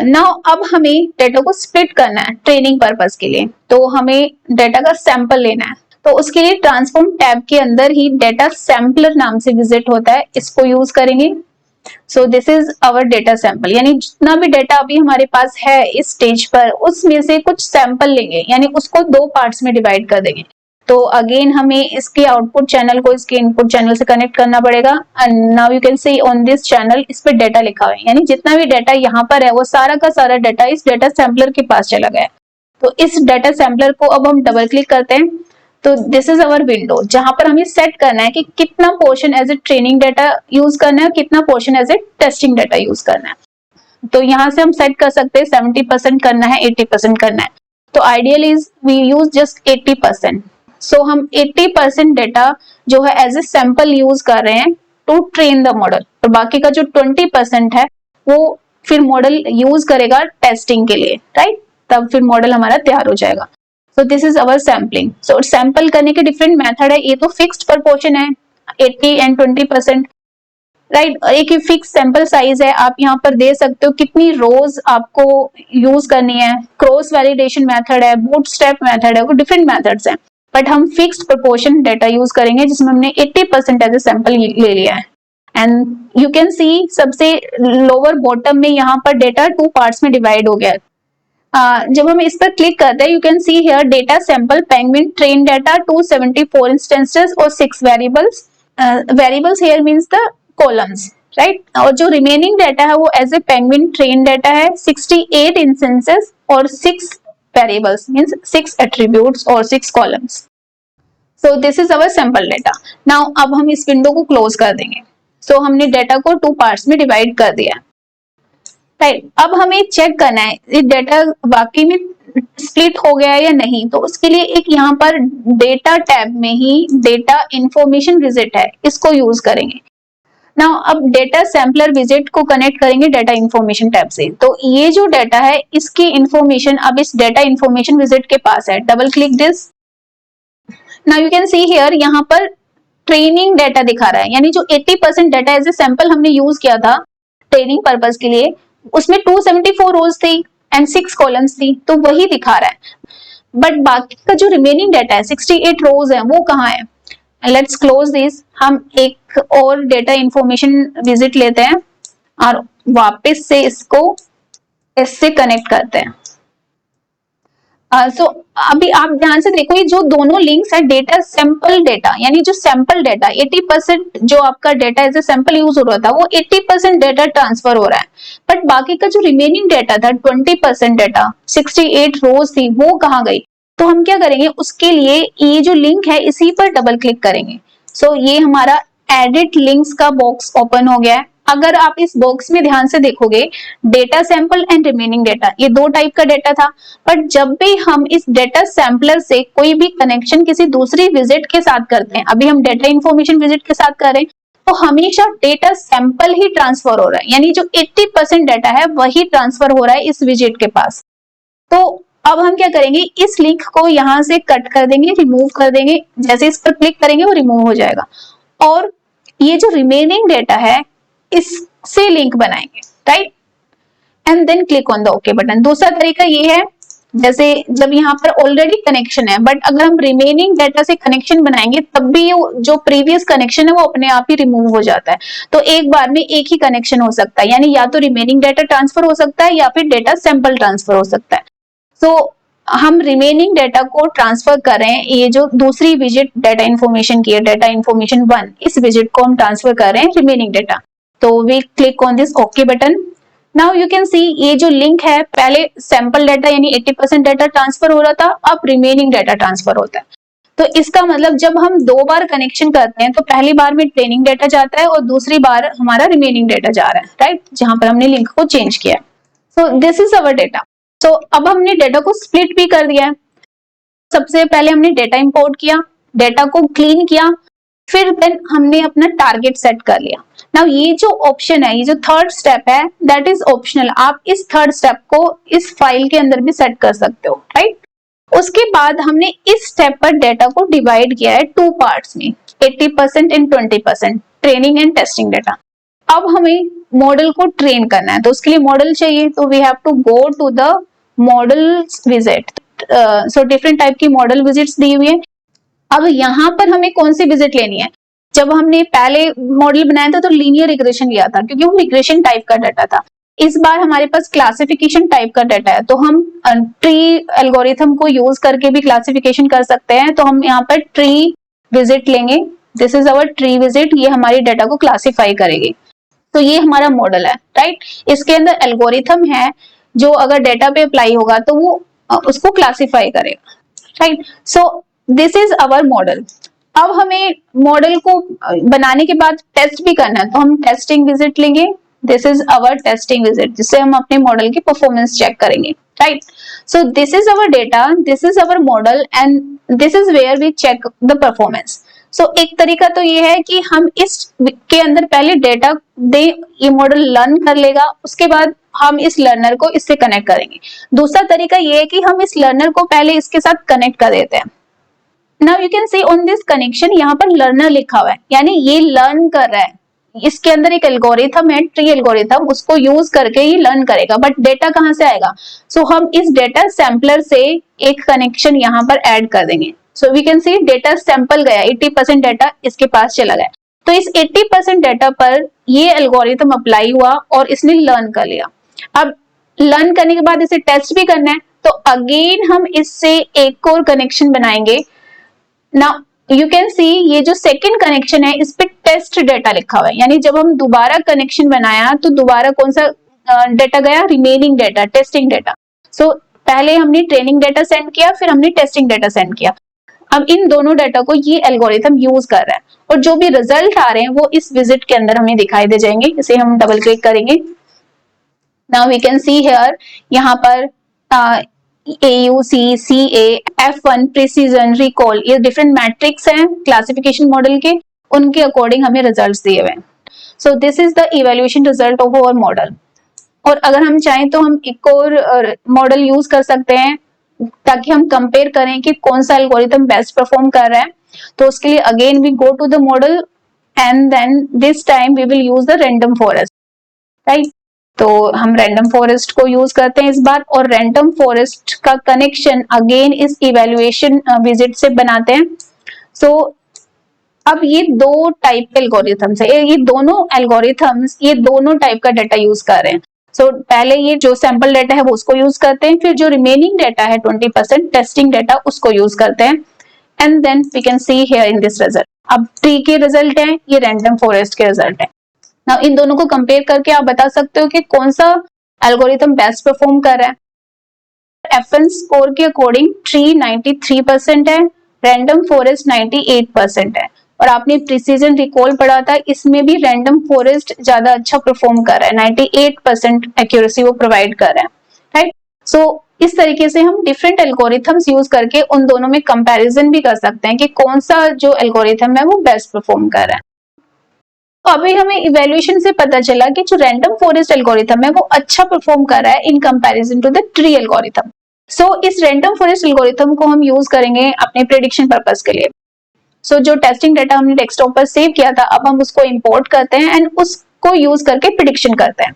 नाउ अब हमें डाटा को स्प्लिट करना है ट्रेनिंग पर्पस के लिए, तो हमें डाटा का सैंपल लेना है। तो उसके लिए ट्रांसफॉर्म टैब के अंदर ही डाटा सैंपलर नाम से विजिट होता है, इसको यूज करेंगे। So this is our data sample, यानी जितना भी डाटा अभी हमारे पास है इस स्टेज पर उसमें से कुछ सैंपल लेंगे, यानी उसको 2 पार्ट्स में डिवाइड कर देंगे। तो अगेन हमें इसके आउटपुट चैनल को इसके इनपुट चैनल से कनेक्ट करना पड़ेगा। And now you can C on this channel इस पे डाटा लिखा हुआ है, यानी जितना भी डाटा यहाँ पर है वो सारा का सारा डाटा इस डाटा सैंपलर के पास चला गया है। तो इस डाटा सैंपलर को अब हम डबल क्लिक करते हैं। तो दिस इज अवर विंडो जहां पर हमें सेट करना है कि कितना portion as a training data use करना है, कितना portion as a testing data use करना है। तो यहाँ से हम सेट कर सकते हैं 70% करना है, 80% करना है। तो ideal is we use just 80%। So हम 80% डाटा जो है एज ए सैंपल यूज कर रहे हैं टू ट्रेन द मॉडल, और बाकी का जो 20% है वो फिर मॉडल यूज करेगा टेस्टिंग के लिए, राइट। तब फिर मॉडल हमारा तैयार हो जाएगा। So this is our sampling. So sample करने के डिफरेंट मेथड है। ये तो फिक्स्ड प्रपोर्शन है 80 एंड 20%, राइट। एक ही फिक्स सैंपल साइज है। आप यहाँ पर दे सकते हो कितनी रोज आपको यूज करनी है। क्रॉस वैलिडेशन मेथड है, बूटस्ट्रैप मेथड है, वो डिफरेंट मेथड्स हैं। बट हम फिक्स्ड प्रपोर्शन डाटा यूज करेंगे जिसमें हमने 80% एज ए सैंपल ले लिया है। एंड यू कैन सी सबसे लोअर बॉटम में यहाँ पर डेटा 2 पार्ट्स में डिवाइड हो गया है। जब हम इस पर क्लिक करते हैं, you can see here data sample penguin train data 274 instances और 6 variables variables here means the columns, right. और जो रिमेनिंग डाटा है वो as a penguin train data है, 68 इंस्टेंसेस और 6 वेरिएबल्स मींस 6 एट्रीब्यूट्स और 6 columns. So this is our sample data. Now अब हम इस विंडो को क्लोज कर देंगे। सो हमने डाटा को 2 पार्ट्स में डिवाइड कर दिया है, राइट। अब हमें चेक करना है ये डाटा वाकई में स्प्लिट हो गया है या नहीं, तो उसके लिए एक यहाँ पर डेटा टैब में ही डेटा इंफॉर्मेशन विजिट है, इसको यूज करेंगे। नाउ अब डेटा सैम्पलर विजिट को कनेक्ट करेंगे डाटा इंफॉर्मेशन टैब से। तो ये जो डाटा है इसकी इंफॉर्मेशन अब इस डाटा इंफॉर्मेशन विजिट के पास है। Double click this. Now you can see here, यहाँ पर ट्रेनिंग डाटा दिखा रहा है, यानी जो 80% डाटा एज ए सैंपल हमने यूज किया था ट्रेनिंग पर्पस के लिए, उसमें 274 रोज थी एंड 6 कॉलम्स थी, तो वही दिखा रहा है। बट बाकी का जो रिमेनिंग डाटा है 68 रोज है, वो कहाँ है? Let's close this. हम एक और डेटा इंफॉर्मेशन विजिट लेते हैं और वापस से इसको इससे कनेक्ट करते हैं। अभी आप ध्यान से देखो, ये जो दोनों लिंक्स है डेटा सैंपल डेटा, यानी जो सैंपल डाटा 80% जो आपका data as a sample use हो रहा था वो 80% डेटा ट्रांसफर हो रहा है। बट बाकी का जो रिमेनिंग डेटा था 20% डेटा 68 रोज थी, वो कहाँ गई? तो हम क्या करेंगे, उसके लिए ये जो लिंक है इसी पर डबल क्लिक करेंगे। सो ये हमारा एडिट लिंक्स का बॉक्स ओपन हो गया है। अगर आप इस बॉक्स में ध्यान से देखोगे, data sample and remaining data, ये 2 टाइप का डेटा था। बट जब भी हम इस डेटा सैंपलर से कोई भी कनेक्शन किसी दूसरी विजिट के साथ करते हैं, अभी हम डेटा इंफॉर्मेशन विजिट के साथ कर रहे हैं, तो हमेशा डेटा सैंपल ही ट्रांसफर हो रहा है, यानी जो 80% डेटा है वही ट्रांसफर हो रहा है इस विजिट के पास। तो अब हम क्या करेंगे, इस लिंक को यहां से कट कर देंगे, रिमूव कर देंगे। जैसे इस पर क्लिक करेंगे वो रिमूव हो जाएगा, और ये जो रिमेनिंग डेटा है इससे लिंक बनाएंगे, right, and then click on the okay button. दूसरा तरीका ये है, जैसे जब यहाँ पर ऑलरेडी कनेक्शन है, बट अगर हम रिमेनिंग डेटा से कनेक्शन बनाएंगे तब भी जो प्रीवियस कनेक्शन है वो अपने आप ही रिमूव हो जाता है। तो एक बार में एक ही कनेक्शन हो सकता है, यानी या तो रिमेनिंग डेटा ट्रांसफर हो सकता है या फिर डेटा सैंपल ट्रांसफर हो सकता है। सो हम रिमेनिंग डेटा को ट्रांसफर कर रहे हैं, ये जो दूसरी विजिट डेटा इंफॉर्मेशन की है, डेटा इंफॉर्मेशन 1, इस विजिट को हम ट्रांसफर कर रहे हैं रिमेनिंग डेटा। तो we click on this okay button. Now you can see ये जो लिंक है, पहले सैंपल डाटा यानी 80% डाटा ट्रांसफर हो रहा था, अब रिमेनिंग डाटा ट्रांसफर होता है। तो इसका मतलब जब हम 2 बार कनेक्शन करते हैं तो पहली बार में ट्रेनिंग डाटा जाता है और दूसरी बार हमारा रिमेनिंग डाटा जा रहा है, राइट, जहां पर हमने लिंक को चेंज किया। So this is our data. So अब हमने डेटा को स्प्लिट भी कर दिया है। सबसे पहले हमने डेटा इंपोर्ट किया, डेटा को क्लीन किया, फिर देन हमने अपना टारगेट सेट कर लिया। नाउ ये जो ऑप्शन है, ये जो थर्ड स्टेप है, दैट इज ऑप्शनल। आप इस थर्ड स्टेप को इस फाइल के अंदर भी सेट कर सकते हो, राइट। उसके बाद हमने इस स्टेप पर डेटा को डिवाइड किया है 2 पार्ट्स में, 80% and 20%, training and testing data. अब हमें मॉडल को ट्रेन करना है, तो उसके लिए मॉडल चाहिए, तो we have to go to the model विजिट। सो डिफरेंट टाइप की मॉडल विजिट्स दी हुई है। अब यहाँ पर हमें कौन सी विजिट लेनी है? जब हमने पहले मॉडल बनाया था तो लीनियर रिग्रेशन लिया था, क्योंकि वो रिग्रेशन टाइप का डाटा था। इस बार हमारे पास क्लासिफिकेशन टाइप का डाटा है, तो हम ट्री एल्गोरिथम को यूज करके भी क्लासिफिकेशन कर सकते हैं। तो हम यहाँ पर ट्री विजिट लेंगे। This is our tree visit, ये हमारी डाटा को क्लासिफाई करेगी। तो ये हमारा मॉडल है, राइट। इसके अंदर एल्गोरिथम है जो अगर डेटा पे अप्लाई होगा तो वो उसको क्लासिफाई करेगा, right. So this is our model. अब हमें मॉडल को बनाने के बाद टेस्ट भी करना है, तो हम टेस्टिंग विजिट लेंगे। दिस इज अवर टेस्टिंग विजिट, जिससे हम अपने मॉडल की परफॉर्मेंस चेक करेंगे, right. So this is our data, this is our model and this is where we check the performance. So एक तरीका तो ये है कि हम इस के अंदर पहले डेटा दे, ये मॉडल लर्न कर लेगा, उसके बाद हम इस लर्नर को इससे कनेक्ट करेंगे। दूसरा तरीका ये है कि हम इस लर्नर को पहले इसके साथ कनेक्ट कर देते हैं। Now you can C on this connection, यहाँ पर लर्नर लिखा हुआ है, यानी ये लर्न कर रहा है। इसके अंदर एक एल्गोरिथम है, ट्री एल्गोरिथम, उसको यूज करके ये लर्न करेगा। बट डेटा कहाँ से आएगा? सो हम इस डेटा सैंपलर से एक कनेक्शन यहाँ पर ऐड कर देंगे। So we can see data sample गया, 80% डेटा इसके पास चला गया। तो इस 80% डेटा पर ये एल्गोरिथम अप्लाई हुआ और इसने लर्न कर लिया। अब लर्न करने के बाद इसे टेस्ट भी करना है, तो अगेन हम इससे एक और कनेक्शन बनाएंगे। ना यू कैन सी ये जो सेकंड कनेक्शन है इस पे टेस्ट डेटा लिखा हुआ है, यानी जब हम दोबारा कनेक्शन बनाया तो दोबारा कौन सा डेटा गया, रिमेनिंग डेटा, टेस्टिंग डेटा। सो पहले हमने ट्रेनिंग डेटा सेंड किया, फिर हमने टेस्टिंग डेटा सेंड किया। अब इन दोनों डेटा को ये एल्गोरिथम यूज कर रहा है और जो भी रिजल्ट आ रहे हैं वो इस विजिट के अंदर हमें दिखाई दे जाएंगे। इसे हम डबल क्लिक करेंगे। Now we can see here, यहाँ पर AUC, CA, F1, precision, recall, ये डिफरेंट मैट्रिक्स हैं क्लासिफिकेशन मॉडल के, उनके अकॉर्डिंग हमें रिजल्ट्स दिए हुए हैं। So this is the evaluation result of our model. और अगर हम चाहें तो हम एक और मॉडल यूज कर सकते हैं ताकि हम कंपेयर करें कि कौन सा एल्गोरिथम बेस्ट परफॉर्म कर रहा है। तो उसके लिए again we go to the model and then this time we will use the random forest, right. तो हम रैंडम फॉरेस्ट को यूज करते हैं इस बार, और रैंडम फॉरेस्ट का कनेक्शन अगेन इस इवैल्यूएशन विजिट से बनाते हैं। सो अब ये दो टाइप के एल्गोरिथम्स है, ये दोनों एल्गोरिथम्स ये दोनों टाइप का डाटा यूज कर रहे हैं। सो पहले ये जो सैंपल डाटा है वो उसको यूज करते हैं, फिर जो रिमेनिंग डाटा है 20% टेस्टिंग डाटा उसको यूज करते हैं, and then we can see here in this result. अब ट्री के रिजल्ट है, ये रैंडम फॉरेस्ट के रिजल्ट है। नाउ इन दोनों को कंपेयर करके आप बता सकते हो कि कौन सा एल्गोरिथम बेस्ट परफॉर्म कर रहा है। F1 स्कोर के अकॉर्डिंग ट्री 93% है, रैंडम फॉरेस्ट 98% है। और आपने प्रिसीजन रिकॉल पढ़ा था, इसमें भी रैंडम फॉरेस्ट ज्यादा अच्छा परफॉर्म कर रहा है, 98% एक्यूरेसी वो प्रोवाइड कर रहा है, राइट। सो इस तरीके से हम डिफरेंट एल्गोरिथम्स यूज करके उन दोनों में कंपैरिजन भी कर सकते हैं कि कौन सा जो एल्गोरिथम है वो बेस्ट परफॉर्म कर रहा है। तो अभी हमें इवैल्यूएशन से पता चला कि जो रैंडम फॉरेस्ट एल्गोरिथम है वो अच्छा परफॉर्म कर रहा है in comparison to the tree algorithm. So इस रैंडम फॉरेस्ट एल्गोरिथम को हम यूज करेंगे अपने प्रेडिक्शन पर्पस के लिए। सो जो टेस्टिंग डाटा हमने डेस्कटॉप पर सेव किया था, अब हम उसको इंपोर्ट करते हैं एंड उसको यूज करके प्रेडिक्शन करते हैं।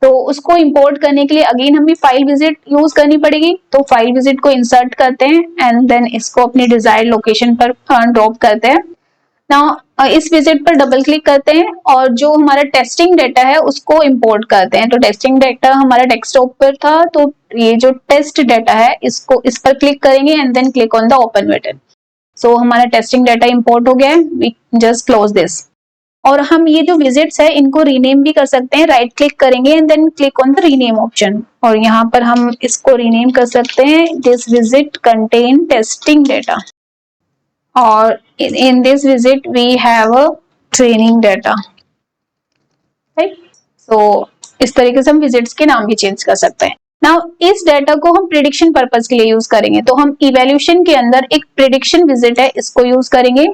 तो उसको इंपोर्ट करने के लिए अगेन हमें फाइल विजिट यूज करनी पड़ेगी। तो फाइल विजिट को इंसर्ट करते हैं एंड देन इसको अपनी डिजायर्ड लोकेशन पर ड्रॉप करते हैं। नाउ इस विजिट पर डबल क्लिक करते हैं और जो हमारा टेस्टिंग डाटा है उसको इंपोर्ट करते हैं। तो टेस्टिंग डाटा हमारा डेस्कटॉप पर था, तो ये जो टेस्ट डाटा है इसको इस पर क्लिक करेंगे and then click on the open button. So हमारा टेस्टिंग डाटा इंपोर्ट हो गया है, वी जस्ट क्लोज दिस। और हम ये जो विजिट्स है इनको रीनेम भी कर सकते हैं, राइट क्लिक करेंगे and then click on the rename option, और यहाँ पर हम इसको रीनेम कर सकते हैं दिस विजिट कंटेन टेस्टिंग डाटा, और in this visit we have a training data, right? So इस तरीके से हम विजिट्स के नाम भी चेंज कर सकते हैं। नाउ इस डाटा को हम प्रिडिक्शन पर्पस के लिए यूज करेंगे, तो हम इवैल्यूएशन के अंदर एक प्रिडिक्शन विजिट है इसको यूज करेंगे,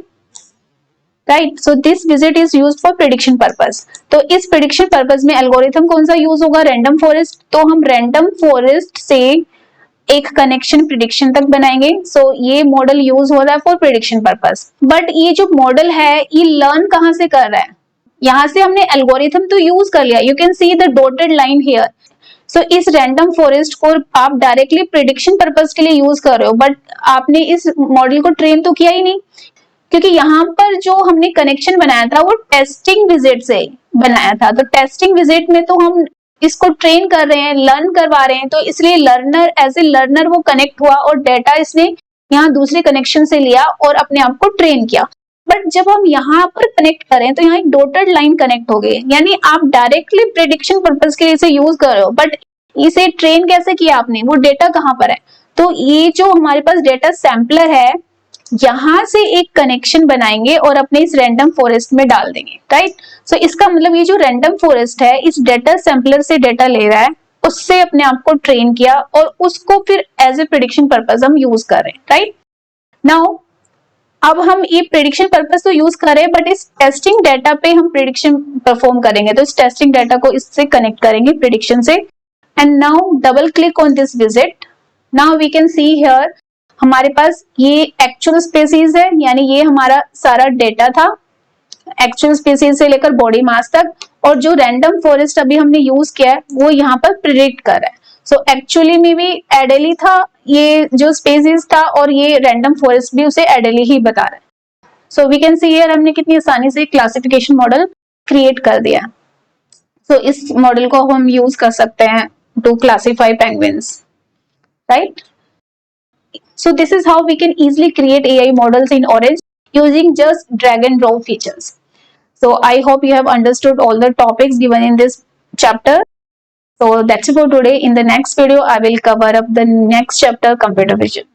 right. So this visit is used for prediction purpose. तो इस प्रिडिक्शन पर्पस में एल्गोरिथम कौन सा यूज होगा, रैंडम फॉरेस्ट। तो हम रैंडम फॉरेस्ट से एक कनेक्शन प्रिडिक्शन तक बनाएंगे। सो ये मॉडल यूज हो रहा है फॉर प्रिडिक्शन पर्पस। बट ये जो मॉडल है ये लर्न कहां से कर रहा है, यहाँ से हमने एल्गोरिथम तो यूज कर लिया, you can see the dotted line here. So इस रैंडम फॉरेस्ट को आप डायरेक्टली प्रिडिक्शन पर्पस के लिए यूज कर रहे हो, बट आपने इस मॉडल को ट्रेन तो किया ही नहीं, क्योंकि यहाँ पर जो हमने कनेक्शन बनाया था वो टेस्टिंग विजिट से बनाया था। तो टेस्टिंग विजिट में तो हम इसको ट्रेन कर रहे हैं, लर्न करवा रहे हैं, तो इसलिए लर्नर एज ए लर्नर वो कनेक्ट हुआ और डेटा इसने यहाँ दूसरे कनेक्शन से लिया और अपने आप को ट्रेन किया। बट जब हम यहाँ पर कनेक्ट करें तो यहाँ एक डॉटेड लाइन कनेक्ट हो गई, यानी आप डायरेक्टली प्रेडिक्शन पर्पस के लिए इसे यूज कर रहे हो, बट इसे ट्रेन कैसे किया आपने, वो डेटा कहाँ पर है। तो ये जो हमारे पास डेटा सैंपलर है यहां से एक कनेक्शन बनाएंगे और अपने इस रैंडम फॉरेस्ट में डाल देंगे, राइट। सो इसका मतलब ये जो रैंडम फॉरेस्ट है इस डेटा सैंपलर से डेटा ले रहा है, उससे अपने आप को ट्रेन किया और उसको फिर एज ए प्रेडिक्शन पर्पस हम यूज कर रहे हैं, राइट। नाउ अब हम ये प्रेडिक्शन पर्पस तो यूज कर रहे हैं, बट इस टेस्टिंग डाटा पे हम प्रेडिक्शन परफॉर्म करेंगे। तो इस टेस्टिंग डाटा को इससे कनेक्ट करेंगे प्रेडिक्शन से, and now double click on this विजिट। Now we can see here हमारे पास ये एक्चुअल स्पीसीज है, यानी ये हमारा सारा डेटा था एक्चुअल स्पीसीज से लेकर बॉडी मास तक, और जो रैंडम फॉरेस्ट अभी हमने यूज किया है वो यहाँ पर प्रिडिक्ट कर रहा है। सो एक्चुअली में भी एडेली था ये जो स्पीसीज था, और ये रैंडम फॉरेस्ट भी उसे एडेली ही बता रहा है। So we can see here हमने कितनी आसानी से क्लासिफिकेशन मॉडल क्रिएट कर दिया। सो इस मॉडल को हम यूज कर सकते हैं to classify penguins, right. So this is how we can easily create AI models in Orange. using just drag and drop features. So I hope you have understood all the topics given in this chapter. So that's it for today. In the next video, I will cover up the next chapter, computer vision.